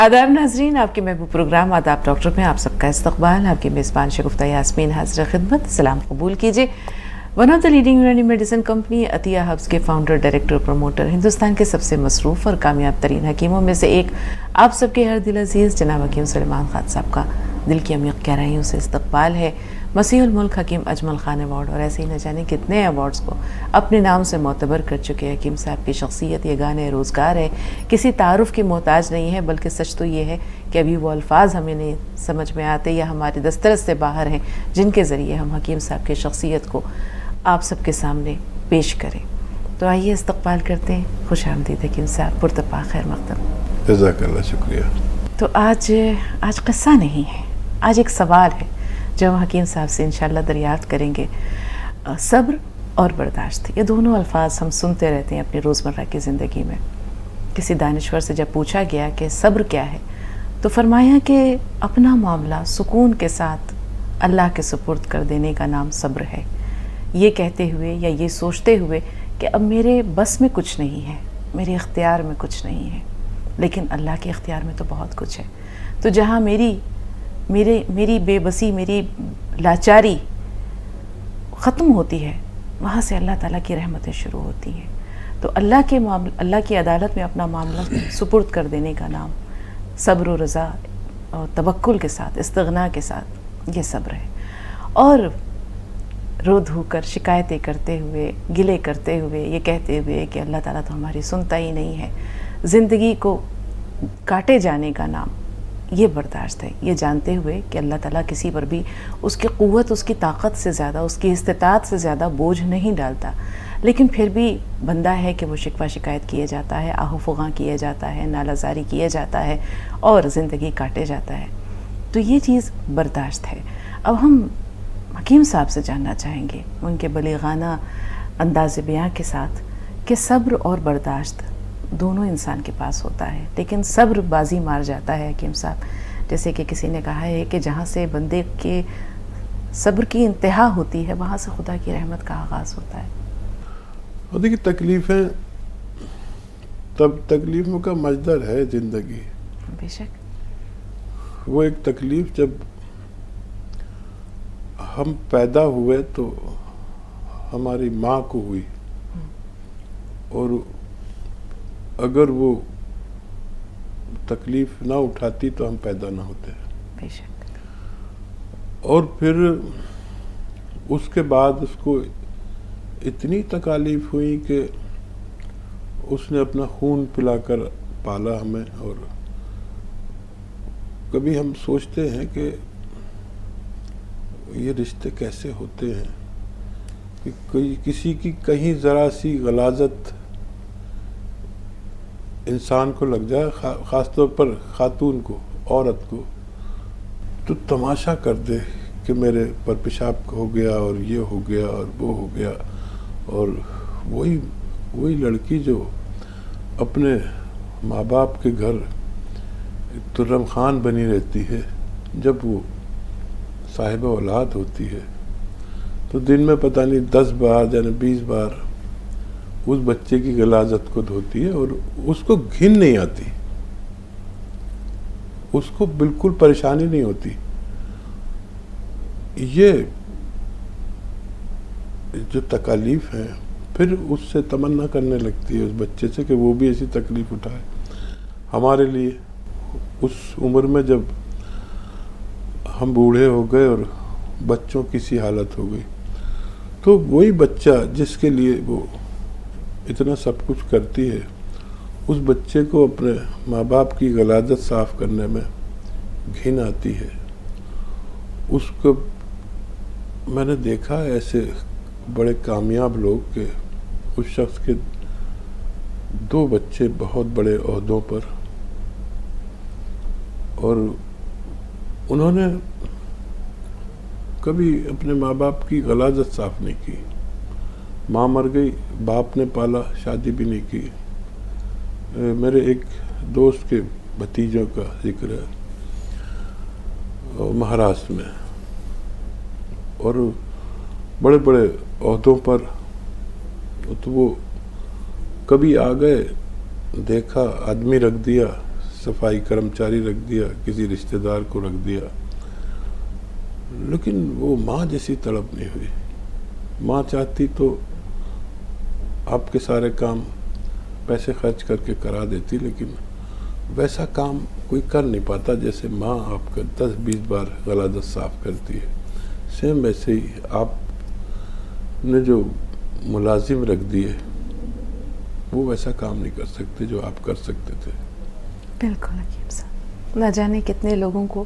आदाब नाजरीन, आपके महबूब प्रोग्राम आदाब डॉक्टर में आप सबका इस्तकबाल। आपकी मेज़बान शगुफ्ता यास्मीन हाज़िर खिदमत। सलाम कबूल कीजिए। वन ऑफ द लीडिंग यूनानी मेडिसिन कंपनी अतिया हब्स के फाउंडर, डायरेक्टर, प्रमोटर, हिंदुस्तान के सबसे मसरूफ़ और कामयाब तरीन हकीमों में से एक, आप सबके हर दिल अजीज़ जनाब हकीम सलेमान खान साहब का दिल की अमीक़ गहराइयों से इस्तकबाल है। मसीहुल मुल्क हकीम अजमल खान अवार्ड और ऐसे ही न जाने कितने अवार्ड्स को अपने नाम से मोतबर कर चुके हकीम साहब की शख्सियत यगाने रोज़गार है, किसी तारुफ़ की मोहताज नहीं है। बल्कि सच तो ये है कि अभी वो अल्फाज हमें नहीं समझ में आते या हमारे दस्तरस से बाहर हैं, जिनके ज़रिए हम हकीम साहब की शख्सियत को आप सबके सामने पेश करें। तो आइए इस्तकबाल करते हैं। खुश आमदीद हकीम साहब, पुरतपा खैर मकदम। जज़ाकल्लाह, शुक्रिया। तो आज क़स्सा नहीं है, आज एक सवाल है जो हम हकीम साहब से इंशाल्लाह दरियाफ़्त करेंगे। सब्र और बर्दाश्त, ये दोनों अल्फाज हम सुनते रहते हैं अपनी रोज़मर्रा की ज़िंदगी में। किसी दानिश्वर से जब पूछा गया कि सब्र क्या है, तो फरमाया कि अपना मामला सुकून के साथ अल्लाह के सुपुर्द कर देने का नाम सब्र है। ये कहते हुए या ये सोचते हुए कि अब मेरे बस में कुछ नहीं है, मेरे इख्तियार में कुछ नहीं है, लेकिन अल्लाह के इख्तियार में तो बहुत कुछ है। तो जहाँ मेरी बेबसी, मेरी लाचारी ख़त्म होती है, वहाँ से अल्लाह ताला की रहमतें शुरू होती हैं। तो अल्लाह की अदालत में अपना मामला सुपुर्द कर देने का नाम सब्र व रज़ा और तवक्कुल के साथ, इस्तिग़ना के साथ ये सब्र है। और रो धो कर शिकायतें करते हुए, गिले करते हुए, ये कहते हुए कि अल्लाह ताला तो हमारी सुनता ही नहीं है, ज़िंदगी को काटे जाने का नाम ये बर्दाश्त है। ये जानते हुए कि अल्लाह ताला किसी पर भी उसकी क़ुव्वत, उसकी ताकत से ज़्यादा, उसकी इस्तिताअत से ज़्यादा बोझ नहीं डालता, लेकिन फिर भी बंदा है कि वो शिकवा शिकायत किया जाता है, आहो-फ़ुग़ां किया जाता है, नालाजारी किया जाता है और ज़िंदगी काटे जाता है। तो ये चीज़ बर्दाश्त है। अब हम हकीम साहब से जानना चाहेंगे उनके बलीगाना अंदाज़ बयां के साथ कि सब्र और बर्दाश्त दोनों इंसान के पास होता है, लेकिन सब्र बाजी मार जाता है हकीम साहब। जैसे कि किसी ने कहा है कि जहाँ से बंदे के सब्र की इंतहा होती है, वहाँ से खुदा की रहमत का आगाज़ होता है। और देखिए, तकलीफ़ें तब तकलीफ़ों का मजदर है ज़िंदगी। बेशक। वो एक तकलीफ़ जब हम पैदा हुए तो हमारी माँ को हुई, और अगर वो तकलीफ़ ना उठाती तो हम पैदा ना होते। बेशक। और फिर उसके बाद उसको इतनी तकालीफ़ हुई कि उसने अपना खून पिलाकर पाला हमें। और कभी हम सोचते हैं कि ये रिश्ते कैसे होते हैं कि कोई किसी की कहीं ज़रा सी गलाजत इंसान को लग जाए, ख़ास तौर पर ख़ातून को, औरत को, तो तमाशा कर दे कि मेरे पर पेशाब हो गया और ये हो गया और वो हो गया। और वही लड़की जो अपने माँ बाप के घर तुर्रम खान बनी रहती है, जब वो साहिब औलाद होती है तो दिन में पता नहीं 10 बार यानी 20 बार उस बच्चे की गलाजत को धोती है, और उसको घिन नहीं आती, उसको बिल्कुल परेशानी नहीं होती। ये जो तकालीफ है, फिर उससे तमन्ना करने लगती है उस बच्चे से कि वो भी ऐसी तकलीफ उठाए हमारे लिए। उस उम्र में जब हम बूढ़े हो गए और बच्चों की सी हालत हो गई, तो वही बच्चा जिसके लिए वो इतना सब कुछ करती है, उस बच्चे को अपने माँ बाप की गलाजत साफ़ करने में घिन आती है। उसको मैंने देखा ऐसे बड़े कामयाब लोग के उस शख्स के 2 बच्चे बहुत बड़े ओहदों पर, और उन्होंने कभी अपने माँ बाप की गलाजत साफ़ नहीं की। माँ मर गई, बाप ने पाला, शादी भी नहीं की। मेरे एक दोस्त के भतीजों का जिक्र है महाराष्ट्र में, और बड़े बड़े ओहदों पर, तो वो कभी आ गए, देखा, आदमी रख दिया, सफाई कर्मचारी रख दिया, किसी रिश्तेदार को रख दिया, लेकिन वो माँ जैसी तड़प नहीं हुई। माँ चाहती तो आपके सारे काम पैसे खर्च करके करा देती, लेकिन वैसा काम कोई कर नहीं पाता जैसे माँ आपका 10-20 बार गला दस्त साफ करती है। सेम वैसे ही आपने जो मुलाजिम रख दिए वो वैसा काम नहीं कर सकते जो आप कर सकते थे। बिल्कुल हकीम साहब, न जाने कितने लोगों को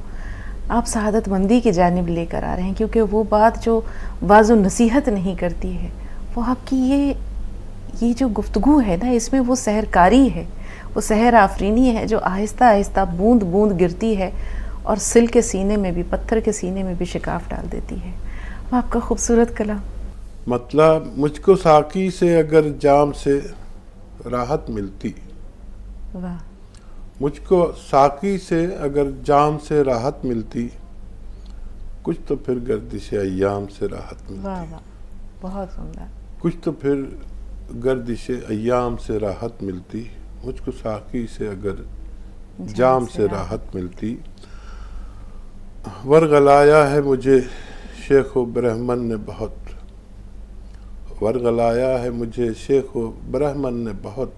आप शहादतमंदी की जानिब लेकर आ रहे हैं, क्योंकि वो बात जो वाज़ो नसीहत नहीं करती है, वो आपकी ये जो गुफ्तगू है ना, इसमें वो सहरकारी है, वो सहर आफरीनी है जो आहिस्ता आहिस्ता बूंद बूंद गिरती है और सिल के सीने में भी, पत्थर के सीने में भी शिकाफ डाल देती है। वो आपका खूबसूरत कलाम। मतलब मुझको साकी से अगर जाम से राहत मिलती, वाह। मुझको साकी से अगर जाम से राहत मिलती, कुछ तो फिर गर्दिश अय्याम से राहत मिलती। वाह वाह, बहुत सुंदर। कुछ तो फिर गर्दिश अय्याम से राहत मिलती, मुझको साकी से अगर जाम से राहत मिलती। वरगलाया है मुझे शेख व ब्रह्मन ने बहुत, वरगलाया है मुझे शेख व ब्रह्मन ने बहुत,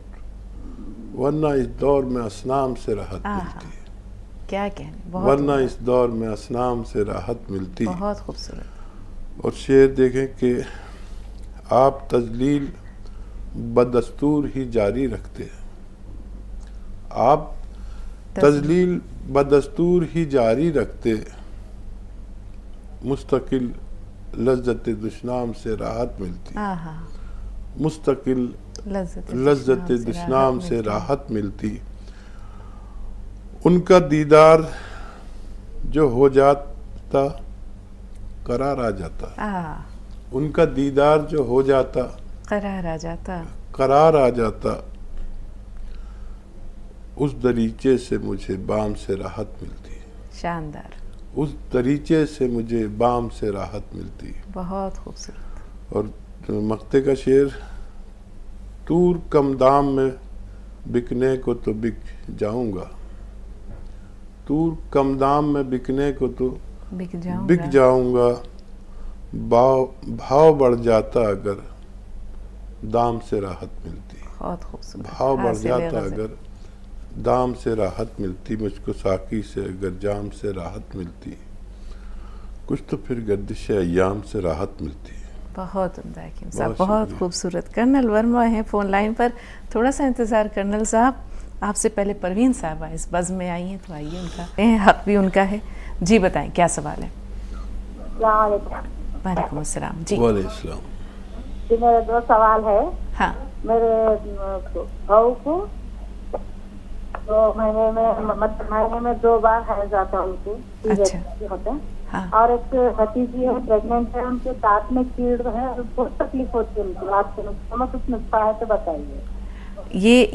वरना इस दौर में असनाम से राहत मिलती। क्या कहने, वरना इस दौर में असनाम से राहत मिलती। बहुत खूबसूरत। और शेर देखें कि आप तजलील बदस्तूर ही जारी रखते, आप तजलील बदस्तूर ही जारी रखते, मुस्तकिल लज्जत दुश्नाम से राहत मिलती। मुस्तकिल लज्जत दुश्नाम से राहत मिलती। उनका दीदार जो हो जाता करार आ जाता, उनका दीदार जो हो जाता करार आ जाता, करार आ जाता। उस दरीचे से मुझे बाम से राहत मिलती। शानदार। उस दरीचे से मुझे बाम से राहत मिलती। बहुत खूबसूरत। और मक्ते का शेर, तूर कम दाम में बिकने को तो बिक जाऊंगा, तूर कम दाम में बिकने को तो बिक जाऊंगा, भाव बढ़ जाता अगर दाम से राहत मिलती। बहुत खूबसूरत। भाव बढ़ जाता अगर दाम से राहत मिलती, मुझको साकी से अगर जाम से राहत मिलती, कुछ तो फिर गर्दिश अय्याम से राहत मिलती। बहुत उम्दा हकीम साहब, बहुत खूबसूरत। कर्नल वर्मा हैं फ़ोन लाइन पर, थोड़ा सा इंतज़ार कर्नल साहब। आपसे पहले परवीन साहबा इस बज़ में आई हैं, तो आइए, उनका हक भी उनका है। जी बताएं, क्या सवाल है? वालेकुम अस्सलाम। जी वालेकुम। जी मेरे दो सवाल है। हाँ। मेरे बहू को 2 महीने में, मतलब महीने में 2 बार हैज आता है उनको। अच्छा। होता है। हाँ। और एक भतीजी है, प्रेग्नेंट है, उनके दांत में कीड़ है और बहुत तकलीफ होती है उनको रात को। कुछ नुस्खा है तो बताइए।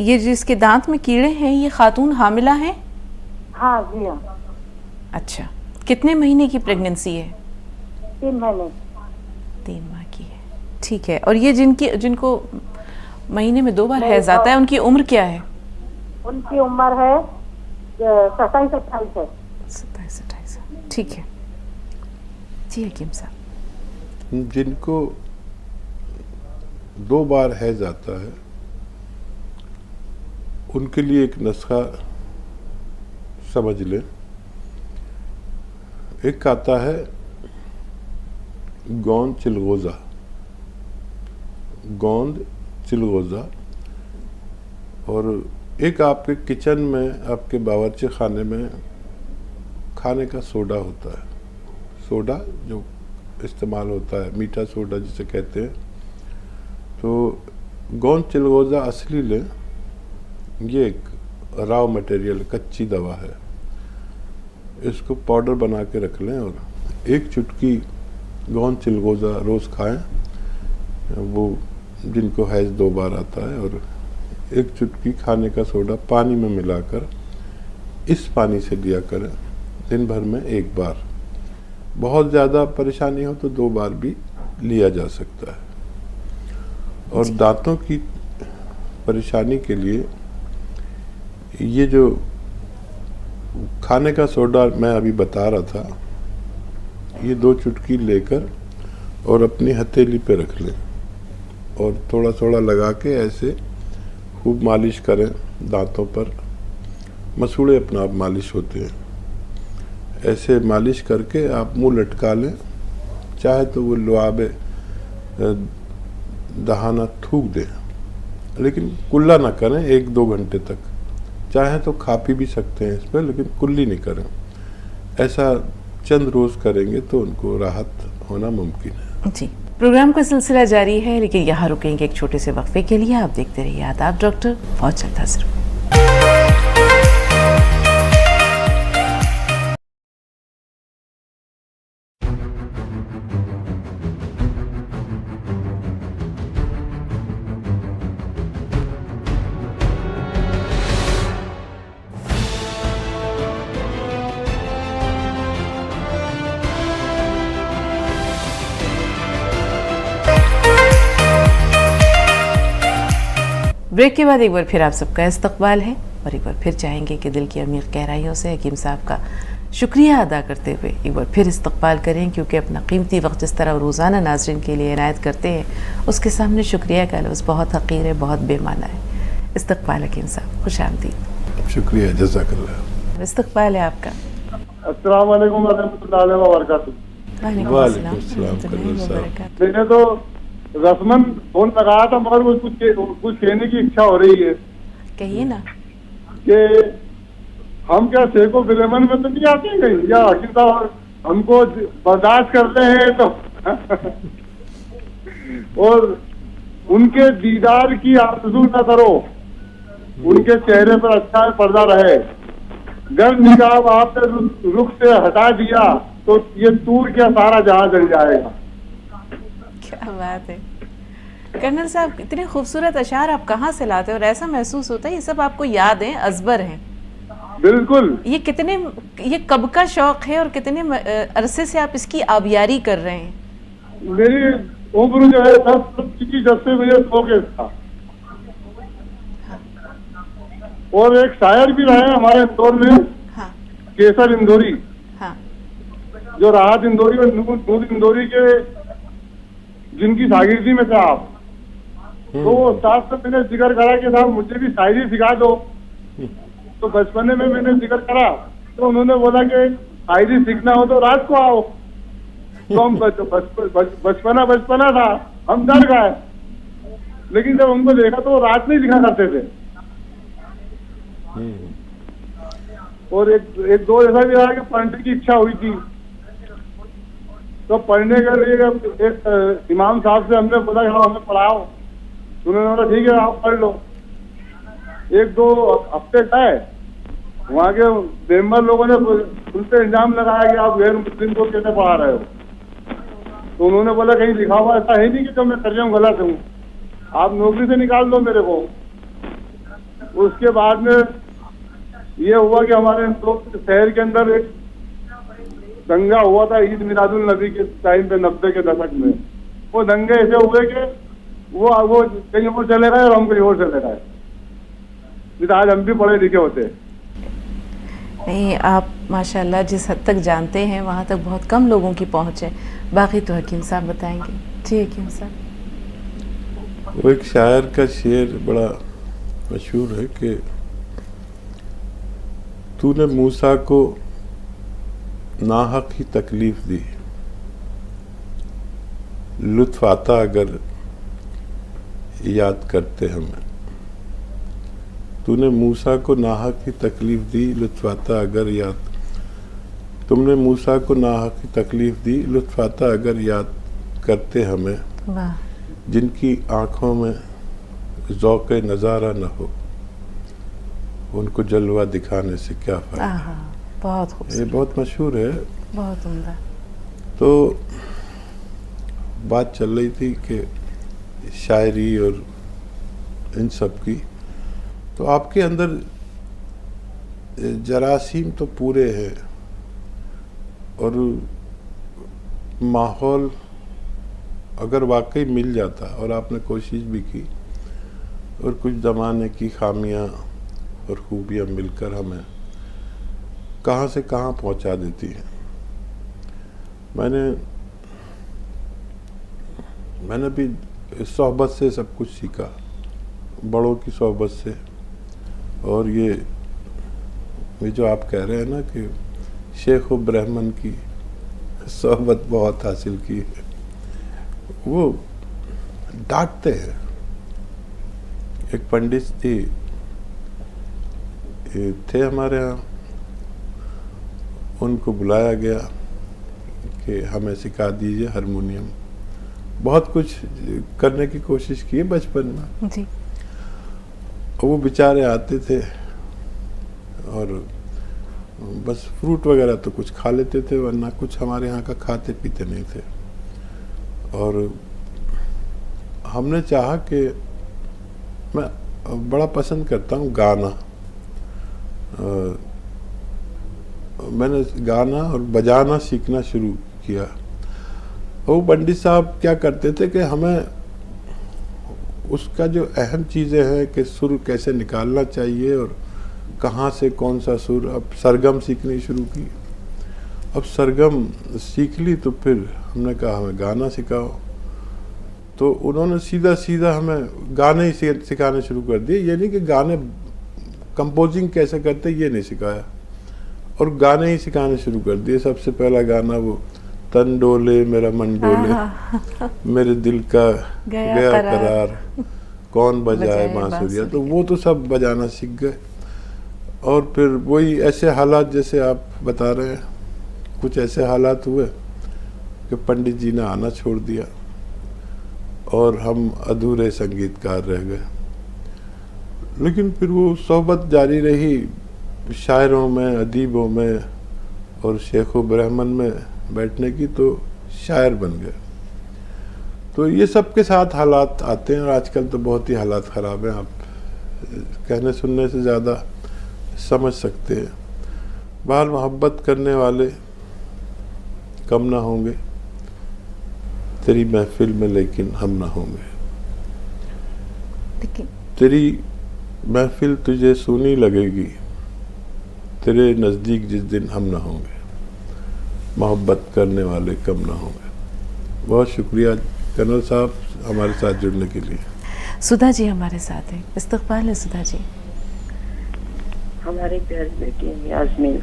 ये जिसके दांत में कीड़े हैं, ये खातून हामिला है? हाँ जी हाँ। अच्छा, कितने महीने की प्रेगनेंसी है? 3 महीने। 3 माह की है, ठीक है। और ये जिनको महीने में 2 बार हैज आता है, उनकी उम्र क्या है? उनकी उम्र है 27-28 है। 27-28, ठीक है। जी हकीम साहब। जिनको 2 बार हैज आता है, उनके लिए एक नुस्खा समझ लें। एक आता है गोंद चिलगोज़ा, गोंद चिलगोज़ा, और एक आपके किचन में, आपके बावर्ची खाने में खाने का सोडा होता है, सोडा जो इस्तेमाल होता है, मीठा सोडा जिसे कहते हैं। तो गोंद चिलगोज़ा असली लें, ये एक रॉ मटेरियल, कच्ची दवा है। इसको पाउडर बना के रख लें और 1 चुटकी गोंद चिलगोज़ा रोज़ खाएं, वो जिनको हैज 2 बार आता है। और 1 चुटकी खाने का सोडा पानी में मिलाकर इस पानी से लिया करें, दिन भर में 1 बार। बहुत ज़्यादा परेशानी हो तो 2 बार भी लिया जा सकता है। और दांतों की परेशानी के लिए ये जो खाने का सोडा मैं अभी बता रहा था, ये 2 चुटकी लेकर और अपनी हथेली पे रख लें और थोड़ा थोड़ा लगा के ऐसे खूब मालिश करें दांतों पर। मसूड़े अपना आप मालिश होते हैं, ऐसे मालिश करके आप मुंह लटका लें। चाहे तो वो लुआबे दहाना थूक दें, लेकिन कुल्ला ना करें 1-2 घंटे तक। चाहे तो खा पी भी सकते हैं इस पर, लेकिन कुल्ली नहीं करें। ऐसा चंद रोज़ करेंगे तो उनको राहत होना मुमकिन है। जी, प्रोग्राम का सिलसिला जारी है, लेकिन यहाँ रुकेंगे एक छोटे से वक्फे के लिए। आप देखते रहिए आदाब डॉक्टर, बहुत जल्द हाजिर। ब्रेक के बाद एक बार फिर आप सबका इस्तकबाल है और एक बार फिर चाहेंगे कि दिल की अमीर गहराइयों से हकीम साहब का शुक्रिया अदा करते हुए एक बार फिर इस्तकबाल करें, क्योंकि अपना कीमती वक्त जिस तरह रोज़ाना नाज़रीन के लिए इनायत करते हैं उसके सामने शुक्रिया का लफ्ज़ बहुत हक़ीर है, बहुत बेमाना है। इस्तकबाल हकीम साहब, खुश आमदीद। शुक्रिया, जज़ाकल्लाह। इस्तकबाल है आपका। अस्सलाम वालेकुम रहमतुल्लाहि व बरकातुहू। वालेकुम अस्सलाम वालेकुम अस्सलाम। मैंने तो रस्मन फोन लगाया था, मगर वो कुछ कहने की इच्छा हो रही है। कहिए ना। कि हम क्या शेखो फिलेमन में तो नहीं आते हैं कहीं, या हकीम साहब हमको बर्दाश्त करते हैं तो और उनके दीदार की आरज़ू न करो, उनके चेहरे पर अच्छा पर्दा रहे। गर निकाब आपने रुख से हटा दिया तो ये टूट के सारा जहां जल जाएगा। क्या बात है कर्नल साहब, इतने खूबसूरत अशार आप कहाँ से लाते हो और ऐसा महसूस होता है ये सब आपको याद है, अजबर हैं। बिल्कुल। ये कब का शौक है और कितने अरसे से आप इसकी आबियारी कर रहे हैं? मेरी उम्र जो है 10 से मुझे शौक था। और एक शायर भी रहे हमारे इंदौर में। हाँ। केसर इंदौरी। हाँ। जो राहत इंदौरी और नूर इंदौरी के जिनकी शागिर्दी में थे आप, तो वो उस्ताद से मैंने जिक्र करा कि साहब मुझे भी शायरी सिखा दो। तो बचपने में मैंने जिक्र करा तो उन्होंने बोला कि शायरी सीखना हो तो रात को आओ। तो हम बचपना था, हम डर गए, लेकिन जब उनको देखा तो वो रात में लिखा करते थे। और एक दो ऐसा भी रहा कि पढ़ने की इच्छा हुई थी, तो पढ़ने के लिए एक इमाम साहब से हमने बोला कि हमें पढ़ाओ। उन्होंने बोला ठीक है आप पढ़ लो। 1-2 हफ्ते गए, वहाँ के मेंबर लोगों ने उनसे इल्जाम लगाया कि आप गैर मुस्लिम को कैसे पढ़ा रहे हो। तो उन्होंने बोला कहीं लिखा हुआ ऐसा है नहीं कि जो मैं तर्जुमा गलत हूँ, आप नौकरी से निकाल दो मेरे को। उसके बाद में ये हुआ कि हमारे शहर के अंदर एक दंगा हुआ था ईद मिलादुल नबी के टाइम पे 90 के दशक में। वो दंगे ऐसे हुए कि वो कहीं और चले गए और हम कहीं और चले गए। आज हम भी पढ़े लिखे होते। नहीं, आप माशाल्लाह जिस हद तक जानते हैं वहाँ तक बहुत कम लोगों की पहुँच है। बाकी तो हकीम साहब बताएंगे। जी हकीम साहब। वो एक शायर का शेर बड़ा मशहूर है कि तूने मूसा को नाहक ही तकलीफ दी, लुत्फ आता अगर याद करते हमें। तूने मूसा को नाहक ही तकलीफ दी, लुत्फ आता अगर याद। तुमने मूसा को नाहक ही तकलीफ दी, लुत्फ आता अगर याद करते हमें। वाह। जिनकी आंखों में ज़ौक़ नज़ारा न हो, उनको जलवा दिखाने से क्या फ़ायदा। बहुत खूबसूरत, ये बहुत मशहूर है, बहुत उम्दा। तो बात चल रही थी कि शायरी और इन सब की, तो आपके अंदर जरासीम तो पूरे हैं और माहौल अगर वाकई मिल जाता, और आपने कोशिश भी की, और कुछ ज़माने की खामियां और खूबियां मिलकर हमें कहाँ से कहाँ पहुँचा देती हैं। मैंने भी सोहबत से सब कुछ सीखा, बड़ों की सोहबत से। और ये जो आप कह रहे हैं ना कि शेख व ब्राह्मण की सोहबत बहुत हासिल की है, वो डांटते हैं। एक पंडित जी थे हमारे यहाँ, उनको बुलाया गया कि हमें सिखा दीजिए हारमोनियम। बहुत कुछ करने की कोशिश की है बचपन में जी। और वो बेचारे आते थे और बस फ्रूट वगैरह तो कुछ खा लेते थे, वरना कुछ हमारे यहाँ का खाते पीते नहीं थे। और हमने चाहा कि मैं बड़ा पसंद करता हूँ गाना, मैंने गाना और बजाना सीखना शुरू किया। वो पंडित साहब क्या करते थे कि हमें उसका जो अहम चीज़ें हैं कि सुर कैसे निकालना चाहिए और कहाँ से कौन सा सुर, अब सरगम सीखनी शुरू की। अब सरगम सीख ली तो फिर हमने कहा हमें गाना सिखाओ, तो उन्होंने सीधा सीधा हमें गाने ही सिखाने शुरू कर दिए। ये नहीं कि गाने कंपोजिंग कैसे करते ये नहीं सिखाया, और गाने ही सिखाने शुरू कर दिए। सबसे पहला गाना वो तन डोले मेरा मन डोले, मेरे दिल का गया करार, कौन बजाए बांसुरिया, तो वो तो सब बजाना सीख गए। और फिर वही ऐसे हालात जैसे आप बता रहे हैं, कुछ ऐसे हालात हुए कि पंडित जी ने आना छोड़ दिया और हम अधूरे संगीतकार रह गए। लेकिन फिर वो सोहबत जारी रही, शायरों में, अदीबों में और शेख व ब्राह्मण में बैठने की, तो शायर बन गए। तो ये सब के साथ हालात आते हैं, और आजकल तो बहुत ही हालात ख़राब हैं। आप कहने सुनने से ज़्यादा समझ सकते हैं। बाहर मोहब्बत करने वाले कम ना होंगे तेरी महफिल में, लेकिन हम ना होंगे। तेरी महफिल तुझे सूनी लगेगी, तेरे नज़दीक जिस दिन हम ना होंगे। मोहब्बत करने वाले कम ना होंगे। बहुत शुक्रिया कर्नल साहब हमारे साथ जुड़ने के लिए। सुधा जी हमारे साथ हैं, इस्तकबाल है सुधा जी। हमारी प्यारी बेटी है यास्मीन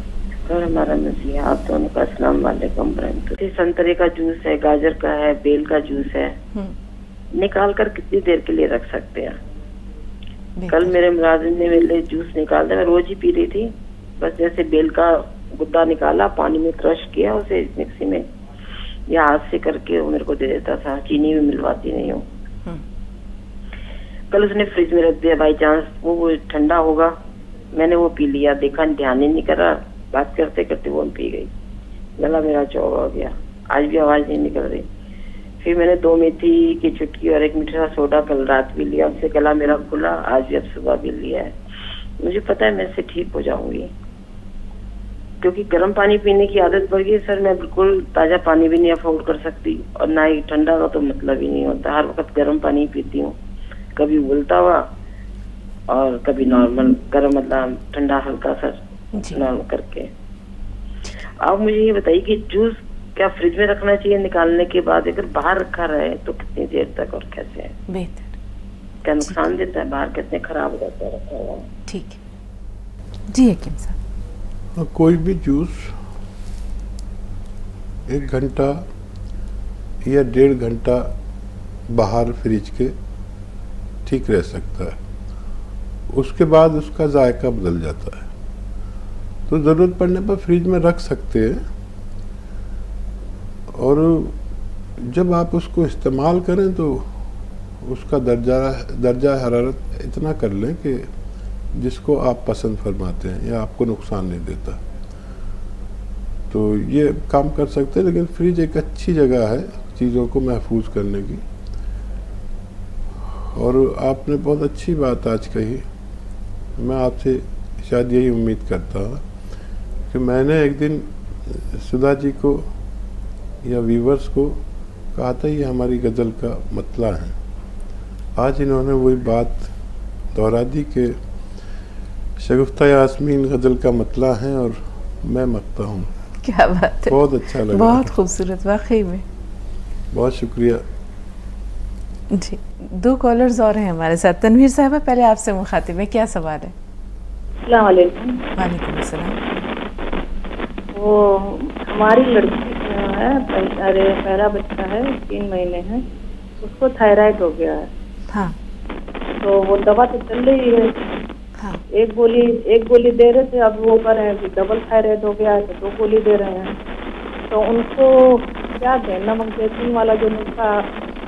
और हमारा नसीहा, आप दोनों का अस्सलाम वालेकुम। संतरे का जूस है, गाजर का है, बेल का जूस है, निकाल कर कितनी देर के लिए रख सकते हैं? कल मेरे मुलाजिम ने मेरे लिए जूस निकाल दिया, मैं रोज ही पी रही थी। बस जैसे बेल का गुद्दा निकाला, पानी में क्रश किया, उसे मिक्सी में या हाथ से करके वो मेरे को दे देता था, चीनी में मिलवाती नहीं हूँ। कल उसने फ्रिज में रख दिया, बाई चांस वो ठंडा होगा, मैंने वो पी लिया, देखा ध्यान ही नहीं करा, बात करते करते वो पी गई, गला मेरा चौड़ा हो गया, आज भी आवाज नहीं निकल रही। फिर मैंने 2 मेथी की चुटकी और 1 मीठा सोडा कल रात पी लिया, उससे गला मेरा खुला, आज भी अब सुबह पी लिया है। मुझे पता है मैं इससे ठीक हो जाऊंगी, क्योंकि गर्म पानी पीने की आदत पड़ गई सर। मैं बिल्कुल ताजा पानी भी नहीं अफोर्ड कर सकती, और ना ही ठंडा का तो मतलब ही नहीं होता, हर वक्त गर्म पानी पीती हूँ, कभी उबलता हुआ और कभी नॉर्मल गर्म, मतलब ठंडा हल्का सा नॉर्मल करके। आप मुझे ये बताइए कि जूस क्या फ्रिज में रखना चाहिए निकालने के बाद? अगर बाहर रखा रहे तो कितनी देर तक और कैसे है? बेहतर, क्या नुकसान देता है? बाहर कितने खराब हो जाता है रखा हुआ? ठीक है जी हकीम साहब। कोई भी जूस 1 घंटा या 1.5 घंटा बाहर फ्रिज के ठीक रह सकता है, उसके बाद उसका जायका बदल जाता है। तो ज़रूरत पड़ने पर फ्रिज में रख सकते हैं, और जब आप उसको इस्तेमाल करें तो उसका दर्जा हरारत इतना कर लें कि जिसको आप पसंद फरमाते हैं या आपको नुकसान नहीं देता, तो ये काम कर सकते हैं। लेकिन फ्रिज एक अच्छी जगह है चीज़ों को महफूज करने की। और आपने बहुत अच्छी बात आज कही, मैं आपसे शायद यही उम्मीद करता हूँ कि मैंने एक दिन सुधा जी को या व्यूवर्स को कहा था ये हमारी गज़ल का मतला है। आज इन्होंने वही बात दोहरा दी कि शगुफ्ता यास्मीन गज़ल का मतला है, और मैं मकता हूँ। क्या बात है, बहुत अच्छा लगा। बहुत खूबसूरत वाकई में। बहुत शुक्रिया। जी, 2 कॉलर्स और हैं हमारे साथ। तनवीर साहबा, पहले आपसे मुखातिब है, क्या सवाल है? अस्सलाम वालेकुम। वालेकुम अस्सलाम। वो हमारी लड़की है, पहला बच्चा है, 3 महीने है, उसको थायराइड हो गया है। हाँ तो वो दवा तो चल रही है, हाँ। एक गोली दे रहे थे, अब वो कर रहे हैं कि डबल थायराइड हो गया है तो 2 गोली दे रहे हैं। तो उनको क्या दें? नमक जैतून वाला जो नुस्खा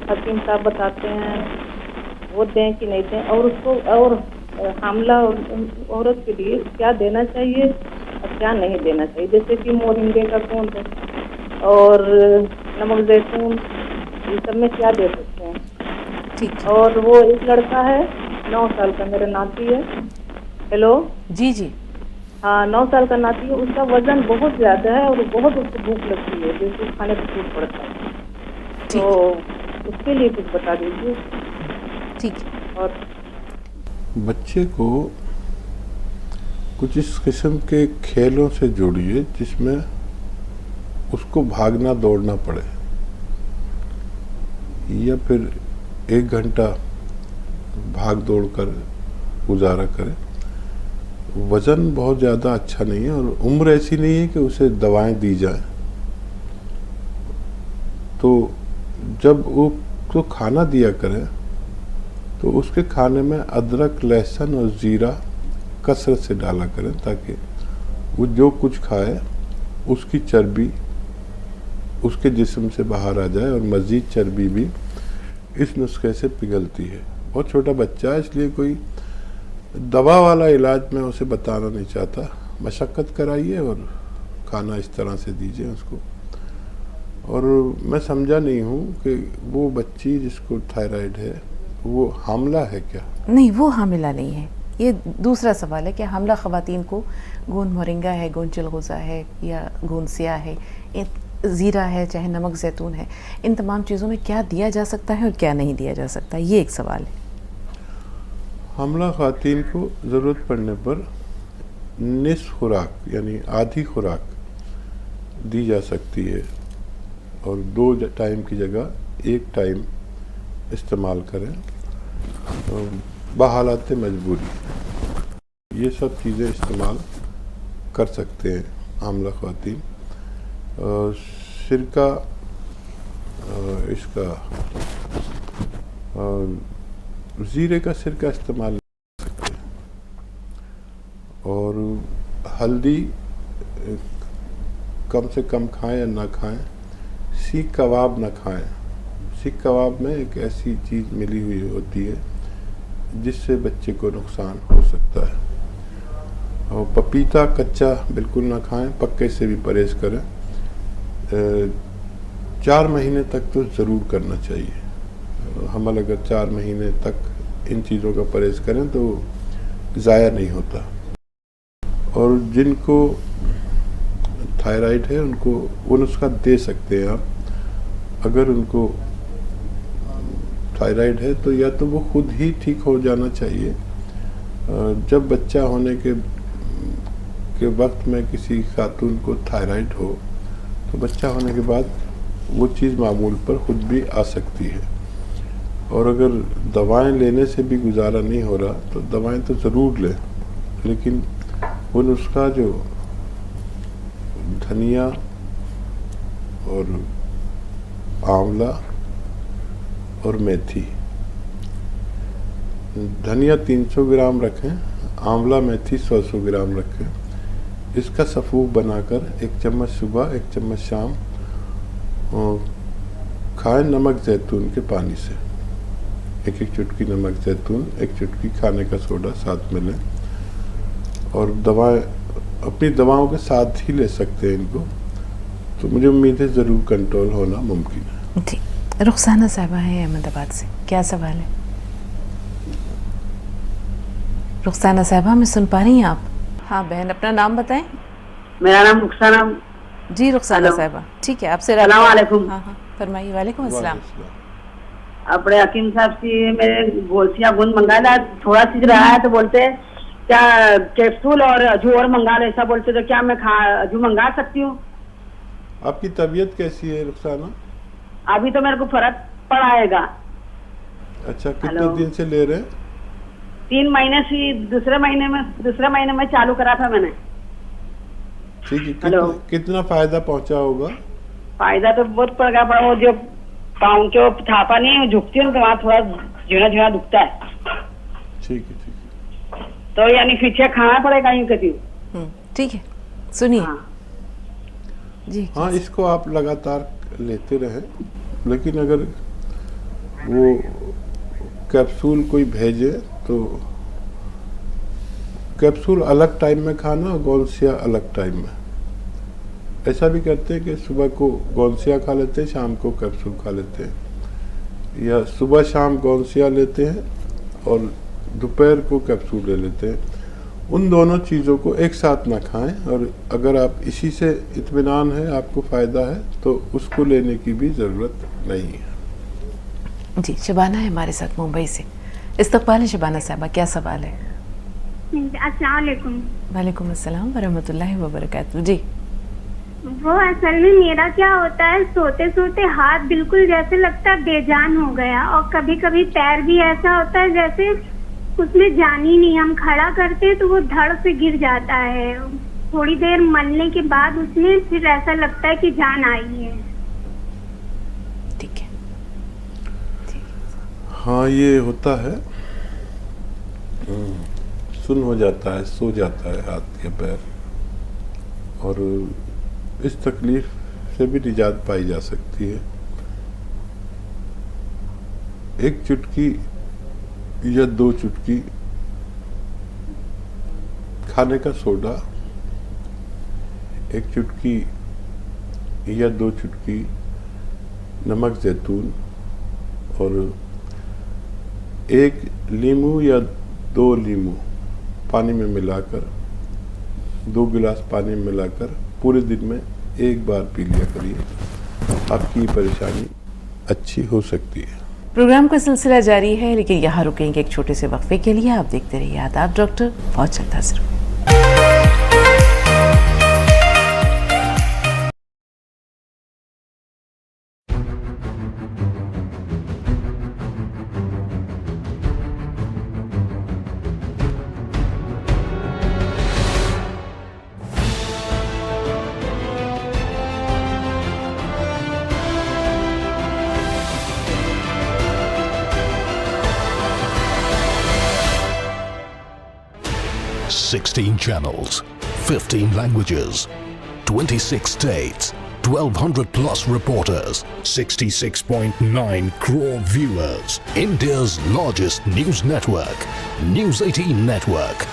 हकीम साहब बताते हैं वो दें कि नहीं दें? और उसको और हामला औरत के लिए क्या देना चाहिए और क्या नहीं देना चाहिए? जैसे कि मोरिंगे का खूंद और नमक जैतून, ये सब में क्या दे सकते हैं? ठीक है। और वो एक लड़का है 9 साल का, मेरा नाती है। हेलो। जी जी। हाँ, 9 साल का नाती है, उसका वजन बहुत ज्यादा है और बहुत उसको भूख लगती है, जैसे खाने को टूट पड़ता है। तो उसके लिए कुछ बता दीजिए। ठीक है। और बच्चे को कुछ इस किस्म के खेलों से जोड़िए जिसमें उसको भागना दौड़ना पड़े, या फिर 1 घंटा भाग दौड़ कर गुजारा करे। वज़न बहुत ज़्यादा अच्छा नहीं है और उम्र ऐसी नहीं है कि उसे दवाएं दी जाएं। तो जब वो तो खाना दिया करें तो उसके खाने में अदरक, लहसुन और ज़ीरा कसरत से डाला करें, ताकि वो जो कुछ खाए उसकी चर्बी उसके जिस्म से बाहर आ जाए और मज़ीद चर्बी भी इस नुस्खे से पिघलती है। बहुत छोटा बच्चा है, इसलिए कोई दवा वाला इलाज मैं उसे बताना नहीं चाहता। मशक्क़त कराइए और खाना इस तरह से दीजिए उसको। और मैं समझा नहीं हूँ कि वो बच्ची जिसको थायराइड है वो हामला है क्या? नहीं, वो हामिला नहीं है। ये दूसरा सवाल है कि हामला ख़वातीन को गोंद मोरिंगा है, गोंद चिलगोज़ा है या गोंद सिया है, ज़ीरा है, चाहे नमक जैतून है, इन तमाम चीज़ों में क्या दिया जा सकता है और क्या नहीं दिया जा सकता, ये एक सवाल है। हामला ख़वातीन को ज़रूरत पड़ने पर निस्फ खुराक यानी आधी खुराक दी जा सकती है और 2 टाइम की जगह 1 टाइम इस्तेमाल करें बहालत मजबूरी। ये सब चीज़ें इस्तेमाल कर सकते हैं हामला ख़वातीन। सिरका, इसका ज़ीरे का सिरका इस्तेमाल कर सकते हैं। और हल्दी कम से कम खाएं या ना खाएं। सीख कबाब ना खाएं। सीख कबाब में एक ऐसी चीज़ मिली हुई होती है जिससे बच्चे को नुकसान हो सकता है। और पपीता कच्चा बिल्कुल ना खाएं, पक्के से भी परहेज़ करें। 4 महीने तक तो ज़रूर करना चाहिए। हमल अगर 4 महीने तक इन चीज़ों का परहेज़ करें तो ज़ाया नहीं होता। और जिनको थायराइड है उनको वो नुस्खा दे सकते हैं आप। अगर उनको थायराइड है तो या तो वो खुद ही ठीक हो जाना चाहिए। जब बच्चा होने के वक्त में किसी खातून को थायराइड हो तो बच्चा होने के बाद वो चीज़ मामूल पर खुद भी आ सकती है। और अगर दवाएं लेने से भी गुजारा नहीं हो रहा तो दवाएं तो ज़रूर लें, लेकिन वो नुस्खा जो धनिया और आंवला और मेथी, धनिया 300 ग्राम रखें, आंवला मेथी 100 ग्राम रखें। इसका सफ़ूफ बनाकर 1 चम्मच सुबह 1 चम्मच शाम खाएं नमक जैतून के पानी से। 1-1 चुटकी नमक जैतून, 1 चुटकी खाने का सोडा साथ में लें। और दवाएं अपनी दवाओं के साथ ही ले सकते हैं इनको। तो मुझे उम्मीद है ज़रूर कंट्रोल होना मुमकिन है। ठीक। रुखसाना साहिबा है अहमदाबाद से, क्या सवाल है? रुखसाना साहिबा, हमें सुन पा रही हैं आप? हाँ बहन, अपना नाम बताएं। मेरा नाम रुखसाना। जी रुखसाना साहिबा, ठीक है, आपसे अस्सलाम वालेकुम। हाँ हाँ फरमाइए। वालेकुम अस्सलाम। अपने हकीम साहब से मेरे गोसियाँ गुंद मंगाया था, थोड़ा सीख रहा है तो बोलते क्या कैप्सूल और अजू और मंगा लो, ऐसा बोलते तो क्या मैं अजू मंगा सकती हूँ? आपकी तबीयत कैसी है रुखसाना? अभी तो मेरे को फर्क पड़ाएगा। अच्छा, कितने हेलो। दिन से ले रहे हैं? 3 महीने से, दूसरे महीने में चालू करा था मैंने। ठीक है, हेलो। कितना फायदा पहुंचा होगा? फायदा तो बहुत पड़ेगा, पर वो जो पाँव के थापा नहीं झुकती है तो वहाँ थोड़ा झीणा झीणा दुखता है। ठीक है, ठीक है। तो यानी पीछे खाना पड़ेगा, यूँ कहती हूँ। ठीक है, सुनिए। हाँ। जी हाँ, इसको आप लगातार लेते रहें, लेकिन अगर वो कैप्सूल कोई भेजे तो कैप्सूल अलग टाइम में खाना और गोंसिया अलग टाइम में। ऐसा भी करते हैं कि सुबह को गोंसिया खा लेते हैं, शाम को कैप्सूल खा लेते हैं, या सुबह शाम गोंसिया लेते हैं और दोपहर को कैप्सूल ले लेते हैं। उन दोनों चीज़ों को एक साथ ना खाएं, और अगर आप इसी से इत्मीनान है, आपको फ़ायदा है, तो उसको लेने की भी ज़रूरत नहीं है। जी, शबाना है हमारे साथ मुंबई से। इस्तकबाल है शबाना साहबा, क्या सवाल है? अस्सलाम वालेकुम। वालेकुम अस्सलाम वरहमतुल्लाहि वबरकातुहू। जी, वो असल में मेरा क्या होता है, सोते सोते हाथ बिल्कुल जैसे लगता है बेजान हो गया, और कभी कभी पैर भी ऐसा होता है जैसे उसमें जान ही नहीं। हम खड़ा करते हैं तो वो धड़ से गिर जाता है, थोड़ी देर मलने के बाद उसमें फिर ऐसा लगता है कि जान आई है। ठीक है। हाँ, ये होता है, सुन्न हो जाता है, सो जाता है हाथ या पैर, और इस तकलीफ से भी निजात पाई जा सकती है। एक चुटकी या 2 चुटकी खाने का सोडा, 1 चुटकी या 2 चुटकी नमक जैतून, और 1 लीमू या 2 लीमू पानी में मिलाकर, 2 गिलास पानी में मिलाकर पूरे दिन में 1 बार पी लिया करिए। आपकी परेशानी अच्छी हो सकती है। प्रोग्राम का सिलसिला जारी है, लेकिन यहाँ रुकेंगे एक छोटे से वक्फे के लिए। आप देखते रहिए आदाब डॉक्टर, बहुत जल्द हाजिर होंगे। Sixteen channels, 15 languages, 26 states, 1,200 plus reporters, 66.9 crore viewers. India's largest news network, News 18 Network.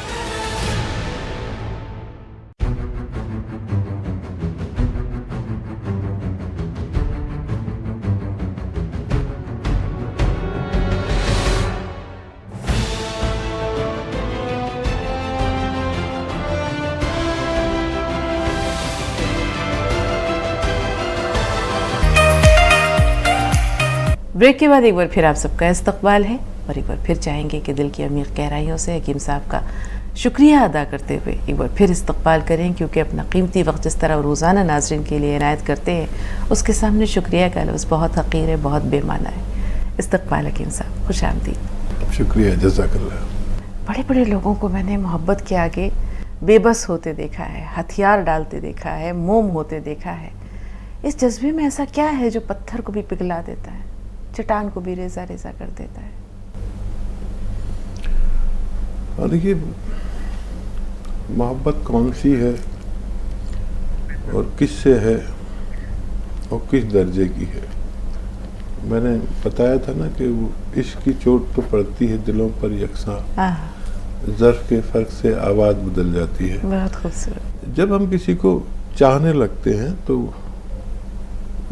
Break के बाद एक बार फिर आप सबका इस्तकबाल है, और एक बार फिर चाहेंगे कि दिल की अमीर गहराइयों से हकीम साहब का शुक्रिया अदा करते हुए एक बार फिर इस्तकबाल करें, क्योंकि अपना कीमती वक्त जिस तरह रोज़ाना नाज़रीन के लिए इनायत करते हैं, उसके सामने शुक्रिया का लफ्ज़ बहुत हक़ीर है, बहुत बेमाना है। इस्तकबाल हकीम साहब, खुश आमदीद। शुक्रिया, जज़ाकल्लाह। बड़े बड़े लोगों को मैंने मोहब्बत के आगे बेबस होते देखा है, हथियार डालते देखा है, मोम होते देखा है। इस जज्बे में ऐसा क्या है जो पत्थर को भी पिघला देता है, चट्टान को भी रेजा रेजा कर देता है? और देखिए, मोहब्बत कौन सी है और किससे है और किस दर्जे की है। मैंने बताया था ना कि वो इश्क की चोट तो पड़ती है दिलों पर यकसा, ज़र्फ के फ़र्क से आवाज़ बदल जाती है। बहुत खूबसूरत। जब हम किसी को चाहने लगते हैं तो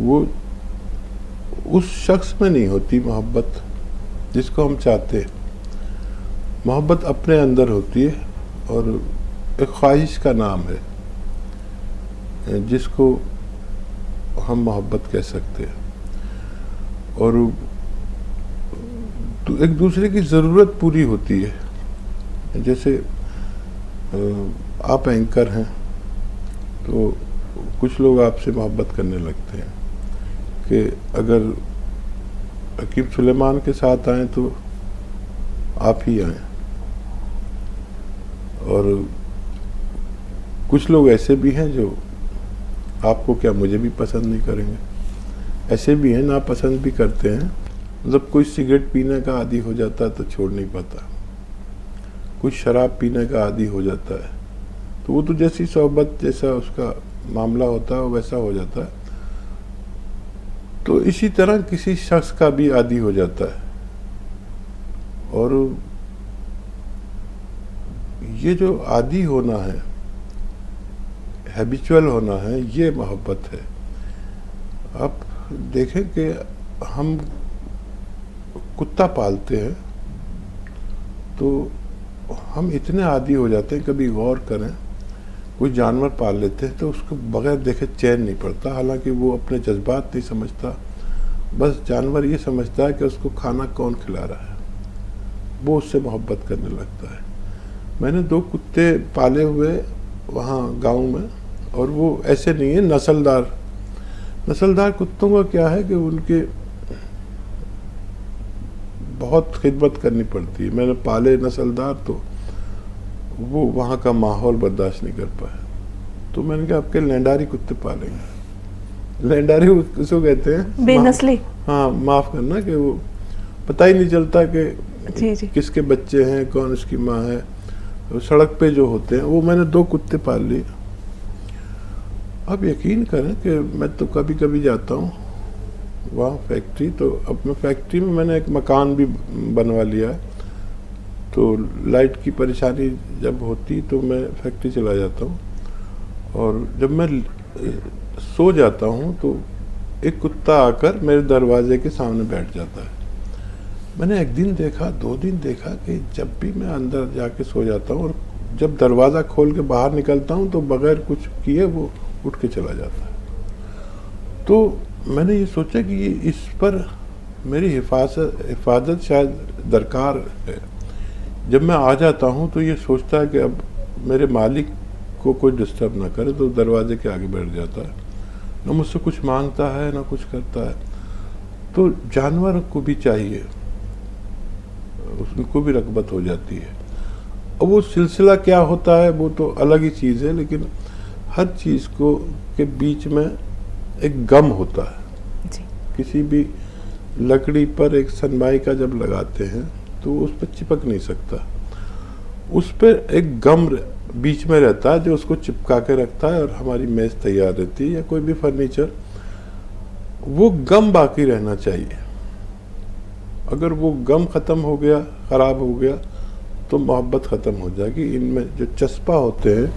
वो उस शख्स में नहीं होती मोहब्बत जिसको हम चाहते हैं। मोहब्बत अपने अंदर होती है और एक ख्वाहिश का नाम है जिसको हम मोहब्बत कह सकते हैं, और एक दूसरे की ज़रूरत पूरी होती है। जैसे आप एंकर हैं तो कुछ लोग आपसे मोहब्बत करने लगते हैं कि अगर हकीम सुलेमान के साथ आए तो आप ही आए, और कुछ लोग ऐसे भी हैं जो आपको क्या मुझे भी पसंद नहीं करेंगे, ऐसे भी हैं नापसंद भी करते हैं। जब कोई सिगरेट पीने का आदी हो जाता है तो छोड़ नहीं पाता, कुछ शराब पीने का आदी हो जाता है तो वो तो जैसी सोहबत जैसा उसका मामला होता है वैसा हो जाता है। तो इसी तरह किसी शख्स का भी आदी हो जाता है, और ये जो आदी होना है, हैबिचुअल होना है, ये मोहब्बत है। आप देखें कि हम कुत्ता पालते हैं तो हम इतने आदी हो जाते हैं, कभी गौर करें कोई जानवर पाल लेते हैं तो उसको बगैर देखे चैन नहीं पड़ता, हालांकि वो अपने जज्बात नहीं समझता, बस जानवर ये समझता है कि उसको खाना कौन खिला रहा है, वो उससे मोहब्बत करने लगता है। मैंने 2 कुत्ते पाले हुए वहाँ गांव में, और वो ऐसे नहीं है नस्लदार कुत्तों का क्या है कि उनके बहुत खिदमत करनी पड़ती है। मैंने पाले नस्लदार तो वो वहाँ का माहौल बर्दाश्त नहीं कर पाए, तो मैंने कहा आपके लेंडारी कुत्ते पालेंगे। लेंडारी उसको कहते हैं बेनस्ली। हाँ, माफ़ करना कि वो पता ही नहीं चलता कि जी। किसके बच्चे हैं, कौन उसकी माँ है। तो सड़क पे जो होते हैं वो मैंने 2 कुत्ते पाल लिए। अब यकीन करें कि मैं तो कभी कभी जाता हूँ वहाँ फैक्ट्री, तो अब मैं फैक्ट्री में मैंने एक मकान भी बनवा लिया है, तो लाइट की परेशानी जब होती तो मैं फैक्ट्री चला जाता हूँ, और जब मैं सो जाता हूँ तो एक कुत्ता आकर मेरे दरवाजे के सामने बैठ जाता है। मैंने एक दिन देखा, 2 दिन देखा कि जब भी मैं अंदर जाके सो जाता हूँ और जब दरवाज़ा खोल के बाहर निकलता हूँ तो बगैर कुछ किए वो उठ के चला जाता है। तो मैंने ये सोचा कि ये इस पर मेरी हिफाजत शायद दरकार है। जब मैं आ जाता हूँ तो ये सोचता है कि अब मेरे मालिक को कोई डिस्टर्ब ना करे, तो दरवाजे के आगे बैठ जाता है, ना मुझसे कुछ मांगता है ना कुछ करता है। तो जानवर को भी चाहिए, उनको भी रग़बत हो जाती है। अब वो सिलसिला क्या होता है वो तो अलग ही चीज़ है, लेकिन हर चीज़ को के बीच में एक गम होता है जी। किसी भी लकड़ी पर एक सनमाइका जब लगाते हैं तो उस पर चिपक नहीं सकता, उस पर एक गम बीच में रहता है जो उसको चिपका के रखता है, और हमारी मेज़ तैयार रहती है या कोई भी फर्नीचर, वो गम बाकी रहना चाहिए। अगर वो गम ख़त्म हो गया, ख़राब हो गया, तो मोहब्बत ख़त्म हो जाएगी। इनमें जो चस्पा होते हैं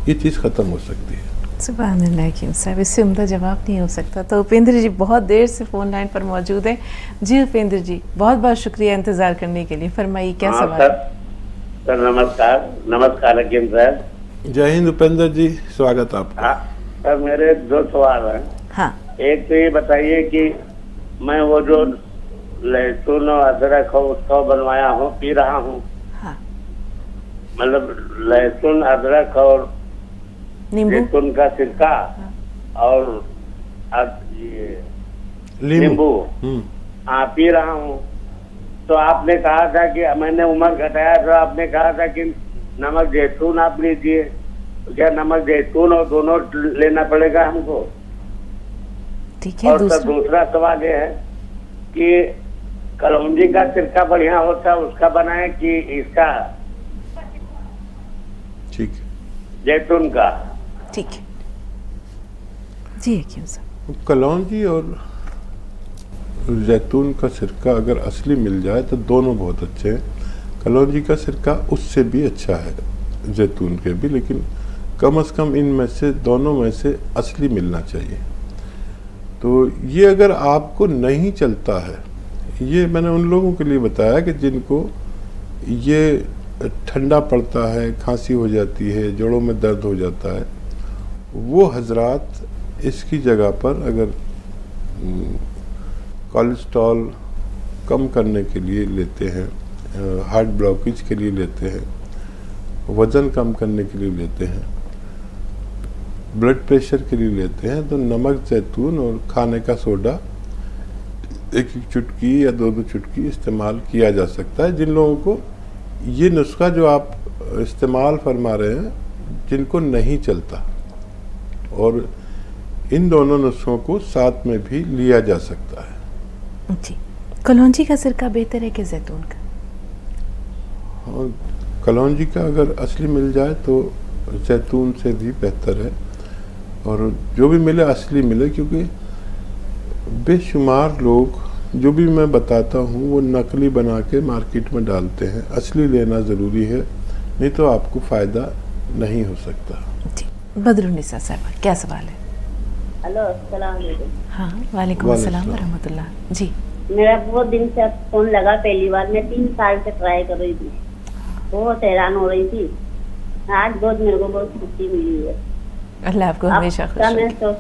ये चीज़ ख़त्म हो सकती है। सुभान अल्लाह हकीम साहब, इससे उम्दा जवाब नहीं हो सकता। तो उपेंद्र जी बहुत देर से फ़ोन लाइन पर मौजूद हैं। जी उपेंद्र जी, बहुत बहुत शुक्रिया इंतज़ार करने के लिए। फरमाइए क्या सवाल? सर नमस्कार हकीम साहब। जय हिंद उपेंद्र जी, स्वागत आपका। हाँ सर, मेरे 2 सवाल हैं। हाँ। एक तो ये बताइए कि मैं वो जो लहसुन और अदरक हो उसका बनवाया हूँ, पी रहा हूँ। हाँ। मतलब लहसुन, अदरक और जैतून का सिरका और ये नींबू, हाँ पी रहा हूँ। तो आपने कहा था कि मैंने उम्र घटाया, तो आपने कहा था कि नमक जैतून आप लीजिए। तो क्या नमक जैतून और दोनों लेना पड़ेगा हमको? ठीक है। और दूसरा सवाल ये है कि कलौंजी का सिरका बढ़िया होता है, उसका बनाए कि इसका ठीक जैतून का? ठीक है जी हकीम साहब। कलौंजी और जैतून का सिरका अगर असली मिल जाए तो दोनों बहुत अच्छे हैं। कलौंजी का सिरका उससे भी अच्छा है, जैतून के भी, लेकिन कम से कम इनमें से दोनों में से असली मिलना चाहिए। तो ये अगर आपको नहीं चलता है, ये मैंने उन लोगों के लिए बताया कि जिनको ये ठंडा पड़ता है, खांसी हो जाती है, जोड़ों में दर्द हो जाता है, वो हजरात इसकी जगह पर अगर कोलेस्ट्रॉल कम करने के लिए लेते हैं, हार्ट ब्लॉकेज के लिए लेते हैं, वज़न कम करने के लिए लेते हैं, ब्लड प्रेशर के लिए लेते हैं, तो नमक जैतून और खाने का सोडा 1-1 चुटकी या 2-2 चुटकी इस्तेमाल किया जा सकता है। जिन लोगों को ये नुस्खा जो आप इस्तेमाल फरमा रहे हैं जिनको नहीं चलता, और इन दोनों नुस्खों को साथ में भी लिया जा सकता है। जी, कलौंजी का सिरका बेहतर है कि जैतून का? और कलौंजी का अगर असली मिल जाए तो जैतून से भी बेहतर है, और जो भी मिले असली मिले, क्योंकि बेशुमार लोग जो भी मैं बताता हूँ वो नकली बना के मार्केट में डालते हैं। असली लेना ज़रूरी है, नहीं तो आपको फ़ायदा नहीं हो सकता। जी, बदरुन्निसा साहब क्या सवाल है? हेलो, अस्सलाम वालेकुम। हाँ, वालेकुम अस्सलाम व रहमतुल्लाह। जी, मेरा बहुत दिन से फोन लगा, पहली बार। मैं 3 साल से ट्राई कर रही थी, बहुत हैरान हो रही थी। आज बहुत मेरे को बहुत खुशी मिली है। अल्लाह आपको हमेशा खुश रखे।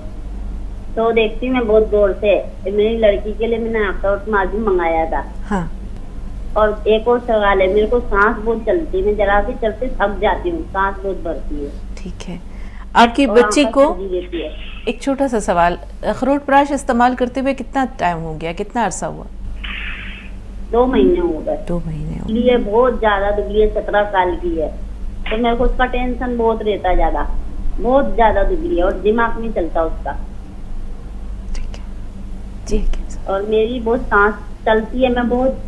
तो देखती मैं बहुत गौर से, मेरी लड़की के लिए मैंने अखरोट माजून मंगाया था। हाँ। और एक और सवाल है, मेरे को सांस बहुत चलती है, मैं जरा से चलते थक जाती हूँ, सांस बहुत भरती है। ठीक है, आपकी बच्ची को एक छोटा सा सवाल, अखरोट प्राश इस्तेमाल करते हुए कितना टाइम हो गया, कितना अरसा हुआ? 2 महीने हो गए। 2 महीने हो गए। बहुत ज्यादा दुबली है, 17 साल की है, तो मेरे को उसका टेंशन बहुत रहता है, ज्यादा बहुत ज्यादा दुबली है, और दिमाग नहीं चलता उसका। ठीक है जी। और मेरी बहुत सांस चलती है, मैं बहुत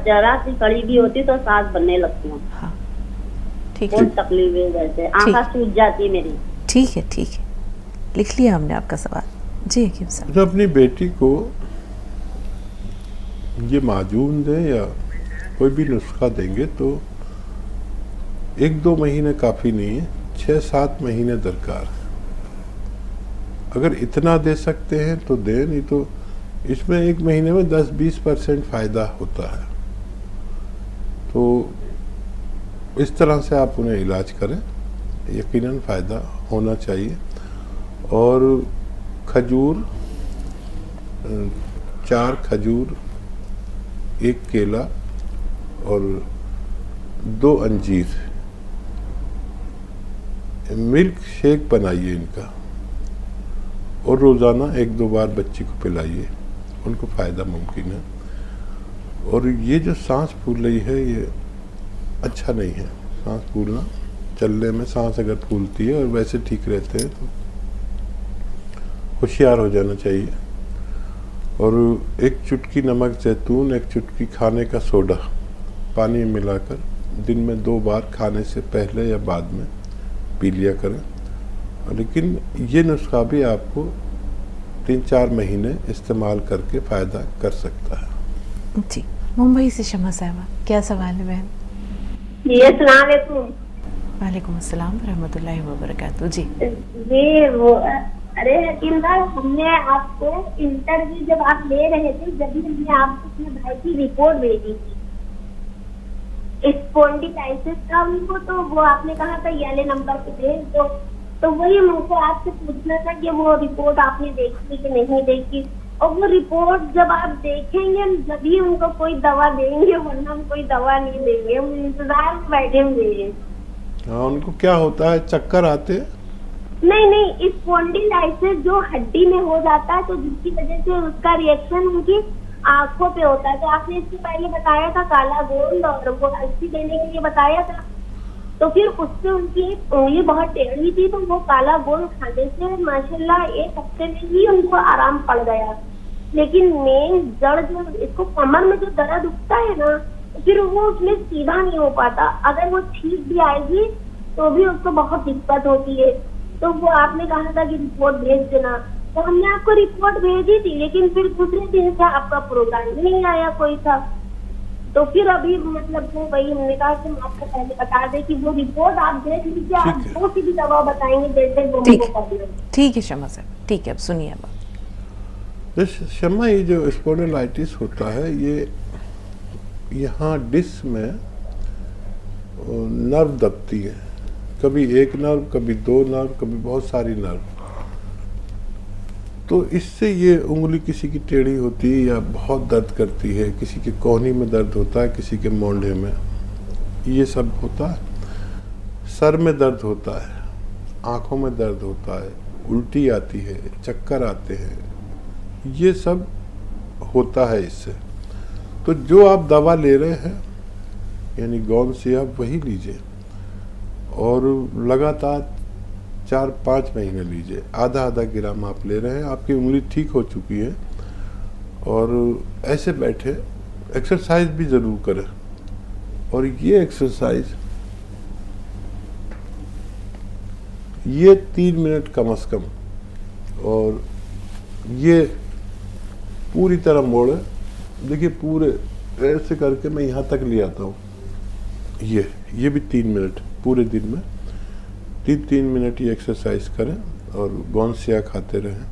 जरा सी खड़ी भी होती तो सांस भरने लगती हूँ। हाँ, ठीक है। बहुत तकलीफ है, वैसे आंखें सूज जाती है मेरी। ठीक है, ठीक है, लिख लिया हमने आपका सवाल। जी हकीम साहब। जो अपनी बेटी को ये माजून दें या कोई भी नुस्खा देंगे तो 1-2 महीने काफ़ी नहीं है, 6-7 महीने दरकार है। अगर इतना दे सकते हैं तो दें, नहीं तो इसमें 1 महीने में 10-20% फ़ायदा होता है। तो इस तरह से आप उन्हें इलाज करें, यकीनन फ़ायदा होना चाहिए। और खजूर, 4 खजूर, 1 केला और 2 अंजीर, मिल्क शेक बनाइए इनका, और रोज़ाना 1-2 बार बच्ची को पिलाइए, उनको फ़ायदा मुमकिन है। और ये जो सांस फूल रही है ये अच्छा नहीं है। सांस फूलना, चलने में सांस अगर फूलती है और वैसे ठीक रहते हैं तो होशियार हो जाना चाहिए। और 1 चुटकी नमक जैतून, 1 चुटकी खाने का सोडा पानी में मिलाकर दिन में 2 बार खाने से पहले या बाद में पी लिया करें। लेकिन ये नुस्खा भी आपको 3-4 महीने इस्तेमाल करके फ़ायदा कर सकता है। जी, मुंबई से शमा साहबा क्या सवाल है बहन? जी, अस्सलाम वालेकुम। वालेकुम अस्सलाम रहमतुल्लाहि व बरकातहू। जी वो अरे हकीम साहब, हमने आपको इंटरव्यू जब आप ले रहे थे, जब भी हमने आपको अपने भाई की रिपोर्ट भेजी थी स्पॉन्डिलाइटिस का उनको, तो वो आपने कहा था ये वाले नंबर पे भेज दो। तो वही मुझको आपसे पूछना था कि वो रिपोर्ट आपने देखी कि नहीं देखी, और वो रिपोर्ट जब आप देखेंगे जभी उनको कोई दवा देंगे, वरना हम कोई दवा नहीं देंगे, हम इंतजार में बैठे हुए हैं। हाँ, उनको क्या होता है, चक्कर आते हैं? नहीं, स्पॉन्डिलाइटिस जो हड्डी में हो जाता है, तो जिसकी वजह से उसका रिएक्शन उनकी आंखों पे होता है। तो आपने इससे पहले बताया था काला गोंद, और वो अलसी देने के लिए बताया था, तो फिर उससे उनकी उंगली बहुत टेढ़ी थी, तो वो काला गोंद खाने से माशाल्लाह 1 हफ्ते में ही उनको आराम पड़ गया। लेकिन मेन जड़ जो इसको कमर में जो दर्द उठता है ना, फिर वो उसमें सीधा नहीं हो पाता। अगर वो ठीक भी आएगी तो भी उसको बहुत दिक्कत होती है। तो वो आपने कहा था कि रिपोर्ट भेज देना, तो हमने आपको रिपोर्ट भेजी थी, लेकिन फिर दूसरे दिन से आपका प्रोग्राम नहीं आया कोई था। तो फिर अभी मतलब वो वही हमने कहा कि हम आपको पहले बता दें कि वो रिपोर्ट आप देख लीजिए, आप वो सी भी दवा बताएंगे जैसे वो ठीक है शमा साहब, ठीक है, अब सुनिए बात। शमा, ये जो स्पॉन्डिलाइटिस होता है, ये यहाँ डिस्क में नर्व दबती है, कभी 1 नर्व, कभी 2 नर्व, कभी बहुत सारी नर्व। तो इससे ये उंगली किसी की टेढ़ी होती है या बहुत दर्द करती है, किसी के कोहनी में दर्द होता है, किसी के मोंढे में, ये सब होता है। सर में दर्द होता है, आँखों में दर्द होता है, उल्टी आती है, चक्कर आते हैं, ये सब होता है इससे। तो जो आप दवा ले रहे हैं यानी गौन से आप वही लीजिए और लगातार 4-5 महीने लीजिए। आधा ग्राम आप ले रहे हैं, आपकी उंगली ठीक हो चुकी है। और ऐसे बैठे एक्सरसाइज भी ज़रूर करें। और ये एक्सरसाइज ये 3 मिनट कम से कम, और ये पूरी तरह मोड़े। देखिए पूरे ऐसे करके मैं यहाँ तक ले आता हूँ। ये भी 3 मिनट पूरे दिन में 3 मिनट ये एक्सरसाइज करें और गोंसिया खाते रहें,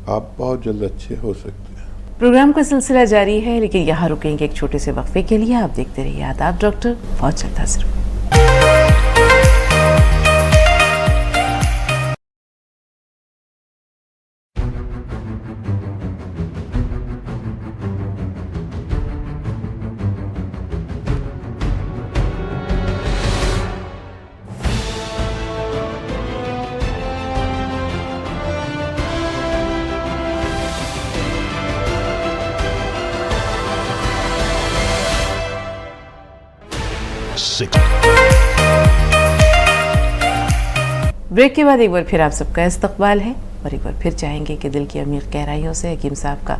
आप बहुत जल्द अच्छे हो सकते हैं। प्रोग्राम का सिलसिला जारी है, लेकिन यहाँ रुकेंगे एक छोटे से वक्फे के लिए। आप देखते रहिए आदाब डॉक्टर, बहुत जल्द हाजिर। ब्रेक के बाद एक बार फिर आप सबका इस्तकबाल है और एक बार फिर चाहेंगे कि दिल की अमीर गहराइयों से हकीम साहब का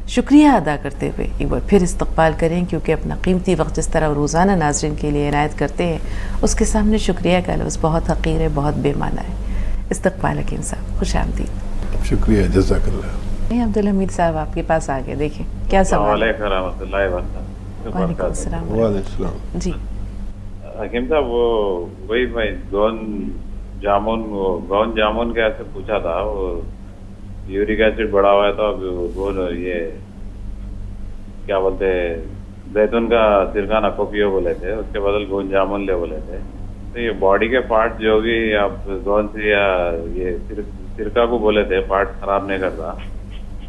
शुक्रिया अदा करते हुए एक बार फिर इस्तकबाल करें, क्योंकि अपना कीमती वक्त जिस तरह रोज़ाना नाज़रीन के लिए इनायत करते हैं उसके सामने शुक्रिया का लफ्ज़ बहुत हक़ीर है, बहुत बेमाना है। इस्तकबाल हकीम साहब, खुश आमदीद। शुक्रिया, जज़ाकल्लाह। अब्दुल हमीद साहब आपके पास आ गए, देखिए क्या सवाल है। वालेकुम सलाम। जी हकीम साहब, वो वही भाई गौन जामुन का ऐसे पूछा था, वो यूरिक एसिड बढ़ा हुआ है, तो अब वो ये क्या बोलते जैतून का सिरका नको पियो बोले थे, उसके बदल गोंद जामुन ले बोले थे। तो ये बॉडी के पार्ट जो भी आप गौन से या ये सिरका को बोले थे पार्ट खराब नहीं करता,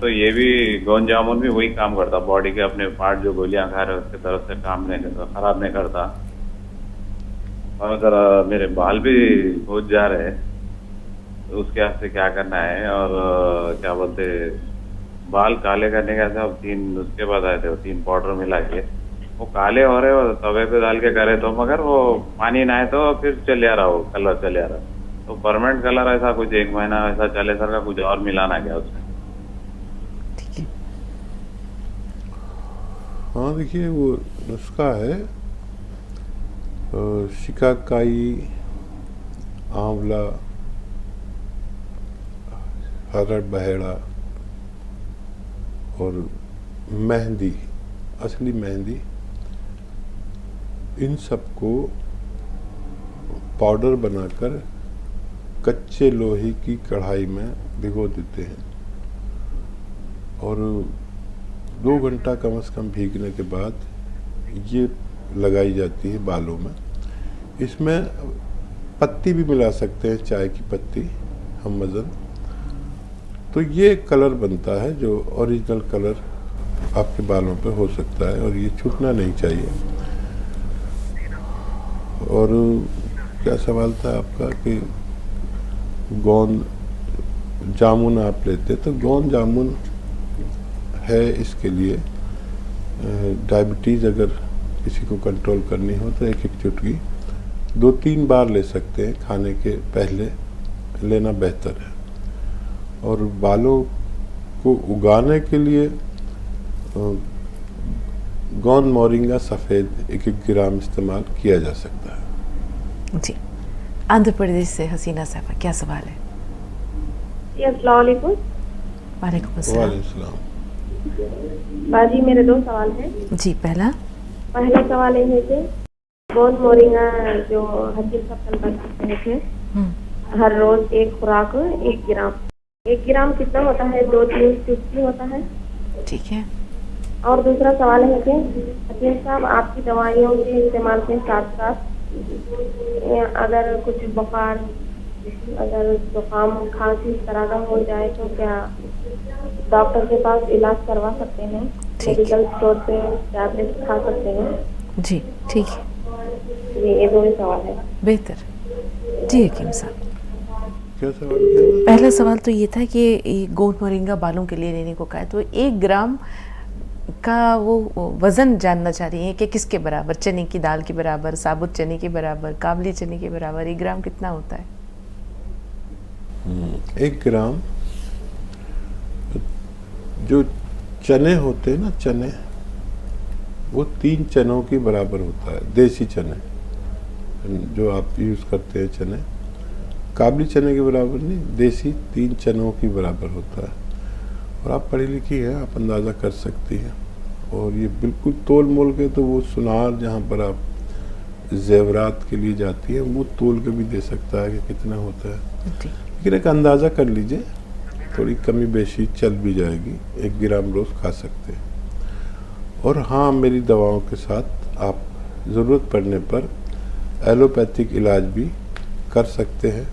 तो ये भी गौन जामुन भी वही काम करता, बॉडी के अपने पार्ट जो गोलियां खा रहे उसके तरफ से काम नहीं करता, खराब नहीं करता। और जरा मेरे बाल भी बहुत जा रहे हैं, तो उसके वास्ते क्या करना है? और क्या बोलते बाल काले करने का सब 3 उसके बाद आए थे, 3 पाउडर मिला के वो काले हो रहे हो, तवे पे डाल के करे तो, मगर वो पानी ना आए तो फिर चले आ रहा, वो कलर चले आ रहा। तो परमानेंट कलर ऐसा कुछ 1 महीना ऐसा चले सर का कुछ और मिलाना क्या उसमें? हाँ देखिए, वो नुस्खा है शिकाकाई, आंवला, हरड़ बहेड़ा और मेहंदी, असली मेहंदी, इन सबको पाउडर बनाकर कच्चे लोहे की कढ़ाई में भिगो देते हैं और 2 घंटा कम से कम भीगने के बाद ये लगाई जाती है बालों में। इसमें पत्ती भी मिला सकते हैं, चाय की पत्ती, हम मज़न। तो ये कलर बनता है जो ओरिजिनल कलर आपके बालों पे हो सकता है और ये छूटना नहीं चाहिए। और क्या सवाल था आपका कि गोंद जामुन आप लेते, तो गोंद जामुन है इसके लिए डायबिटीज़ अगर किसी को कंट्रोल करनी हो तो 1-1 चुटकी 2-3 बार ले सकते हैं, खाने के पहले लेना बेहतर है। और बालों को उगाने के लिए गोंद मोरिंगा सफ़ेद 1-1 ग्राम इस्तेमाल किया जा सकता है। जी, आंध्र प्रदेश से हसीना साहबा, क्या सवाल है? अस्सलाम वालेकुम। वालेकुम अस्सलाम। बाजी, मेरे 2 सवाल हैं। जी, पहला सवाल ये है कि गोंद मोरिंगा जो हकीम साहब कल बता रहे थे, हर रोज एक खुराक 1 ग्राम, 1 ग्राम कितना होता है? 2-3 चुटकी होता है। ठीक है। और दूसरा सवाल है कि हकीम साहब आपकी दवाइयों के इस्तेमाल के साथ साथ अगर कुछ बुखार, अगर जुकाम, खांसी इस तरह का हो जाए तो क्या डॉक्टर के पास इलाज करवा सकते हैं? मेडिकल स्टोर पे टैबलेट खा सकते हैं? जी ठीक है, ये 2 सवाल है। बेहतर। जी हकीम साहब, क्या सवाल किया? पहला सवाल तो ये था कि ये गोंद मोरिंगा बालों के लिए लेने को कहा है, तो 1 ग्राम का वो वज़न जानना चाह रही हैं कि किसके बराबर, चने की दाल के बराबर, साबुत चने के बराबर, काबली चने के बराबर 1 ग्राम कितना होता है? 1 ग्राम जो चने होते हैं ना, चने वो 3 चनों के बराबर होता है, देसी चने जो आप यूज़ करते हैं चने, काबली चने के बराबर नहीं, देसी 3 चनों के बराबर होता है। और आप पढ़ी लिखी हैं, आप अंदाज़ा कर सकती हैं। और ये बिल्कुल तोल मोल के तो वो सुनार जहाँ पर आप जेवरात के लिए जाती हैं वो तोल के भी दे सकता है कि कितना होता है, लेकिन एक अंदाज़ा कर लीजिए, थोड़ी कमी बेशी चल भी जाएगी। 1 ग्राम रोज़ खा सकते हैं। और हाँ, मेरी दवाओं के साथ आप ज़रूरत पड़ने पर एलोपैथिक इलाज भी कर सकते हैं,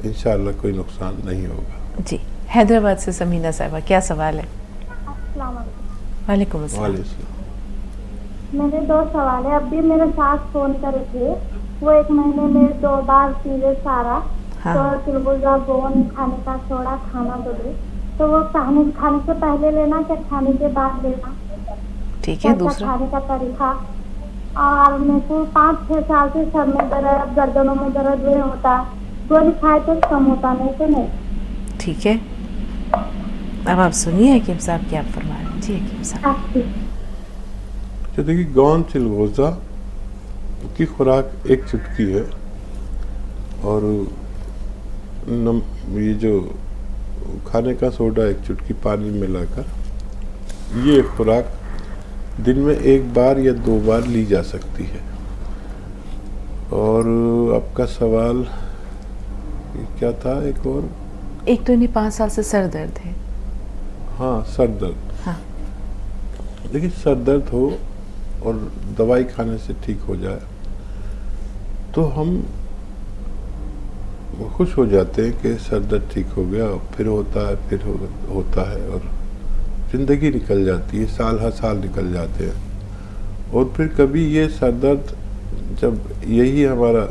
इंशाअल्लाह कोई नुकसान नहीं होगा। जी, हैदराबाद से समीना साहिबा, क्या सवाल है? अस्सलाम वालेकुम। वालेकुम अस्सलाम। वालेकुम। मेरे 2 सवाल है। अभी मेरे सास फोन करे थे, वो 1 महीने में 2 बार पीरियड्स आ रहा, तो चिलगोजा गोन खाने का सोडा खाना बोले, तो वो खाने से पहले लेना क्या खाने के बाद लेना? ठीक है। दूसरा खाने का तरीका। और मेरे को 5-6 साल से सर में दर्द, गर्दनों में दर्द नहीं होता, गोली खाए तो कम होता, नहीं तो नहीं। ठीक है, अब आप सुनिए हकीम साहब क्या फरमा रहे हैं। जी हकीम साहब। तो देखिए, गौन चिलगोजा की खुराक 1 चुटकी है, और ये जो खाने का सोडा 1 चुटकी पानी में मिलाकर, ये खुराक दिन में 1 बार या 2 बार ली जा सकती है। और आपका सवाल क्या था एक और? एक तो इन्हें 5 साल से सर दर्द है। हाँ, सर दर्द। हाँ। देखिए, सर दर्द हो और दवाई खाने से ठीक हो जाए तो हम खुश हो जाते हैं कि सर दर्द ठीक हो गया, फिर होता है, फिर होता है, और ज़िंदगी निकल जाती है, साल हर साल निकल जाते हैं। और फिर कभी ये सर दर्द जब यही हमारा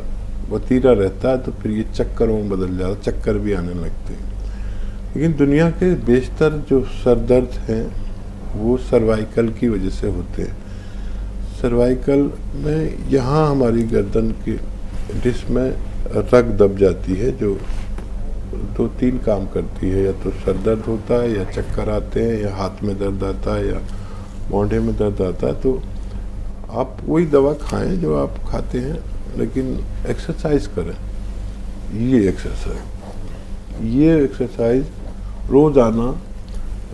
वतीरा रहता है तो फिर ये चक्करों में बदल जाता है, चक्कर भी आने लगते हैं। लेकिन दुनिया के बेशतर जो सर दर्द हैं वो सर्वाइकल की वजह से होते हैं। सर्वाइकल में यहाँ हमारी गर्दन की डिस्क में रग दब जाती है, जो 2-3 काम करती है। या तो सर दर्द होता है, या चक्कर आते हैं, या हाथ में दर्द आता है, या मोढ़े में दर्द आता है। तो आप वही दवा खाएं जो आप खाते हैं, लेकिन एक्सरसाइज करें। ये एक्सरसाइज रोज़ाना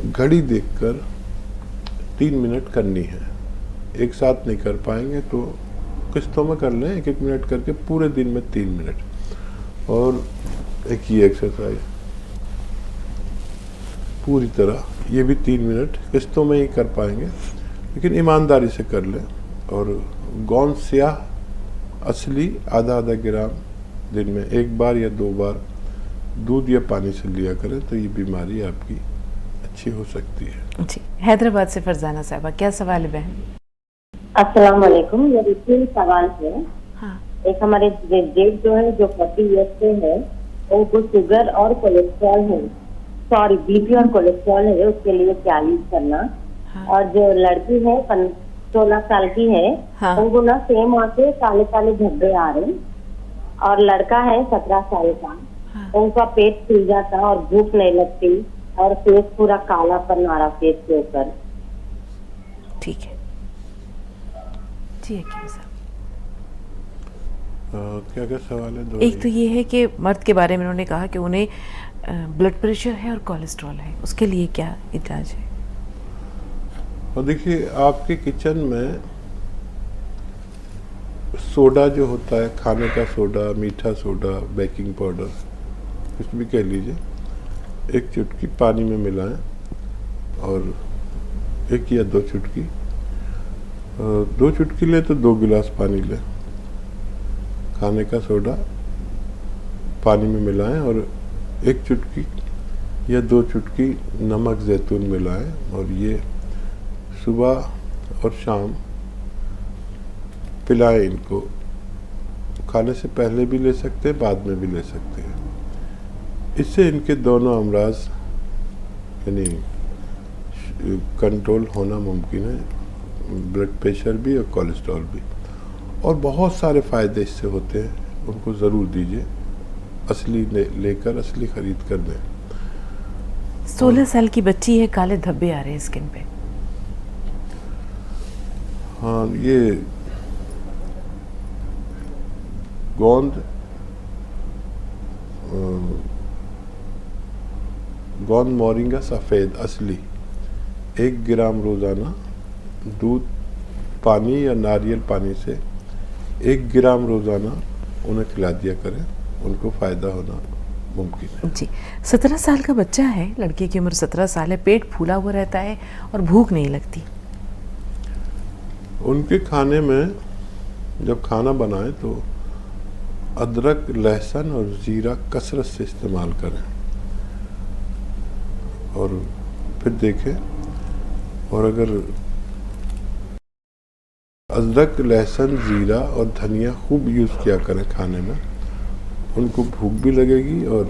घड़ी देखकर 3 मिनट करनी है। एक साथ नहीं कर पाएंगे तो किस्तों में कर लें, 1-1 मिनट करके पूरे दिन में 3 मिनट। और एक ये एक्सरसाइज पूरी तरह, ये भी 3 मिनट किस्तों में ही कर पाएंगे, लेकिन ईमानदारी से कर लें। और गौन स्याह असली आधा ग्राम दिन में 1 बार या 2 बार दूध या पानी से लिया करें तो ये बीमारी आपकी अच्छी हो सकती है। जी, हैदराबाद से फरजाना साहबा, क्या सवाल है बहन? अस्सलाम वालेकुम। मेरे 3 सवाल है। हाँ। एक, हमारे जेठ जो है, जो 40 ईयर्स से है, उनको शुगर और कोलेस्ट्रॉल है, सॉरी बीपी और कोलेस्ट्रॉल है, उसके लिए क्या यूज करना? हाँ। और जो लड़की है 16 साल की है, हाँ। उनको ना सेम आके काले काले धब्बे आ रहे, और लड़का है 17 साल का, हाँ। उनका पेट फूल जाता और भूख नहीं लगती, और फेस पूरा कालापन आ रहा फेस के ऊपर। ठीक है जी हकीम साहब। क्या क्या सवाल है? एक तो ये है कि मर्द के बारे में उन्होंने कहा कि उन्हें ब्लड प्रेशर है और कोलेस्ट्रॉल है, उसके लिए क्या इलाज है? और देखिए, आपके किचन में सोडा जो होता है, खाने का सोडा, मीठा सोडा, बेकिंग पाउडर, कुछ भी कह लीजिए, 1 चुटकी पानी में मिलाएं, और 1 या 2 चुटकी, 2 चुटकी ले तो 2 गिलास पानी लें, खाने का सोडा पानी में मिलाएं, और 1 चुटकी या 2 चुटकी नमक जैतून मिलाएं, और ये सुबह और शाम पिलाएं इनको खाने से पहले भी ले सकते हैं, बाद में भी ले सकते हैं। इससे इनके दोनों अमराज यानी कंट्रोल होना मुमकिन है, ब्लड प्रेशर भी और कोलेस्ट्रॉल भी, और बहुत सारे फ़ायदे इससे होते हैं। उनको ज़रूर दीजिए, असली लेकर असली ख़रीद कर दें। 16 साल की बच्ची है, काले धब्बे आ रहे हैं स्किन पे। हाँ, ये गोंद मोरिंगा सफ़ेद असली 1 ग्राम रोज़ाना दूध, पानी या नारियल पानी से 1 ग्राम रोज़ाना उन्हें खिला दिया करें, उनको फ़ायदा होना मुमकिन है। जी, 17 साल का बच्चा है, लड़की की उम्र 17 साल है, पेट फूला हुआ रहता है और भूख नहीं लगती। उनके खाने में जब खाना बनाएं तो अदरक, लहसुन और ज़ीरा कसरत से इस्तेमाल करें और फिर देखें। और अगर अदरक, लहसुन, ज़ीरा और धनिया खूब यूज़ किया करें खाने में, उनको भूख भी लगेगी और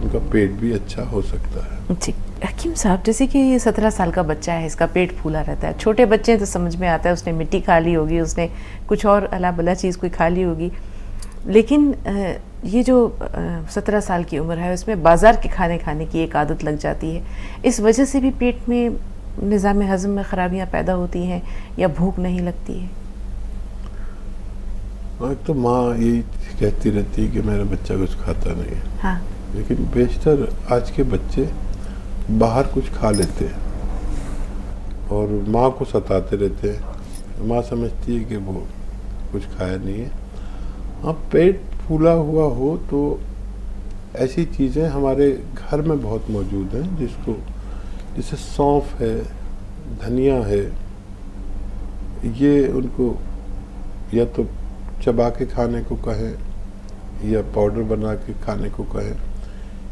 उनका पेट भी अच्छा हो सकता है। जी हकीम साहब, जैसे कि ये 17 साल का बच्चा है, इसका पेट फूला रहता है। छोटे बच्चे हैं तो समझ में आता है, उसने मिट्टी खा ली होगी, उसने कुछ और अला बला चीज़ कोई खा ली होगी, लेकिन ये जो 17 साल की उम्र है उसमें बाज़ार के खाने खाने की एक आदत लग जाती है। इस वजह से भी पेट में निज़ाम हज़म में ख़राबियाँ पैदा होती हैं या भूख नहीं लगती है। एक तो माँ यही कहती रहती है कि मेरा बच्चा कुछ खाता नहीं है। हाँ। लेकिन बेशतर आज के बच्चे बाहर कुछ खा लेते हैं और माँ को सताते रहते हैं। माँ समझती है कि वो कुछ खाया नहीं है। हाँ, पेट फूला हुआ हो तो ऐसी चीज़ें हमारे घर में बहुत मौजूद हैं, जैसे सौंफ है, धनिया है, ये उनको या तो चबा के खाने को कहें या पाउडर बना के खाने को कहें,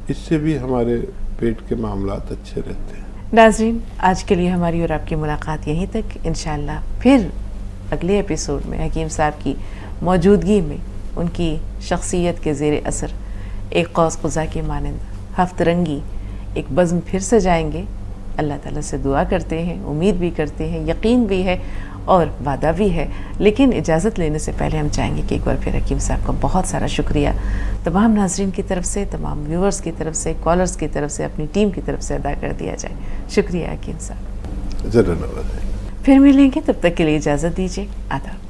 इससे भी हमारे पेट के मामलात अच्छे रहते हैं। नाज़रीन, आज के लिए हमारी और आपकी मुलाकात यहीं तक। इंशाअल्लाह फिर अगले एपिसोड में हकीम साहब की मौजूदगी में उनकी शख्सियत के ज़ेर असर एक कौस क़ुज़ा के मानंद हफ्तरंगी एक बज़्म फिर से जाएंगे। अल्लाह ताला से दुआ करते हैं, उम्मीद भी करते हैं, यकीन भी है और वादा भी है। लेकिन इजाज़त लेने से पहले हम चाहेंगे कि एक बार फिर हकीम साहब का बहुत सारा शुक्रिया तमाम नाज़रीन की तरफ से, तमाम व्यूअर्स की तरफ से, कॉलर्स की तरफ से, अपनी टीम की तरफ से अदा कर दिया जाए। शुक्रिया हकीम साहब। ज़रूर। फिर मिलेंगे, तब तक के लिए इजाज़त दीजिए। आदाब।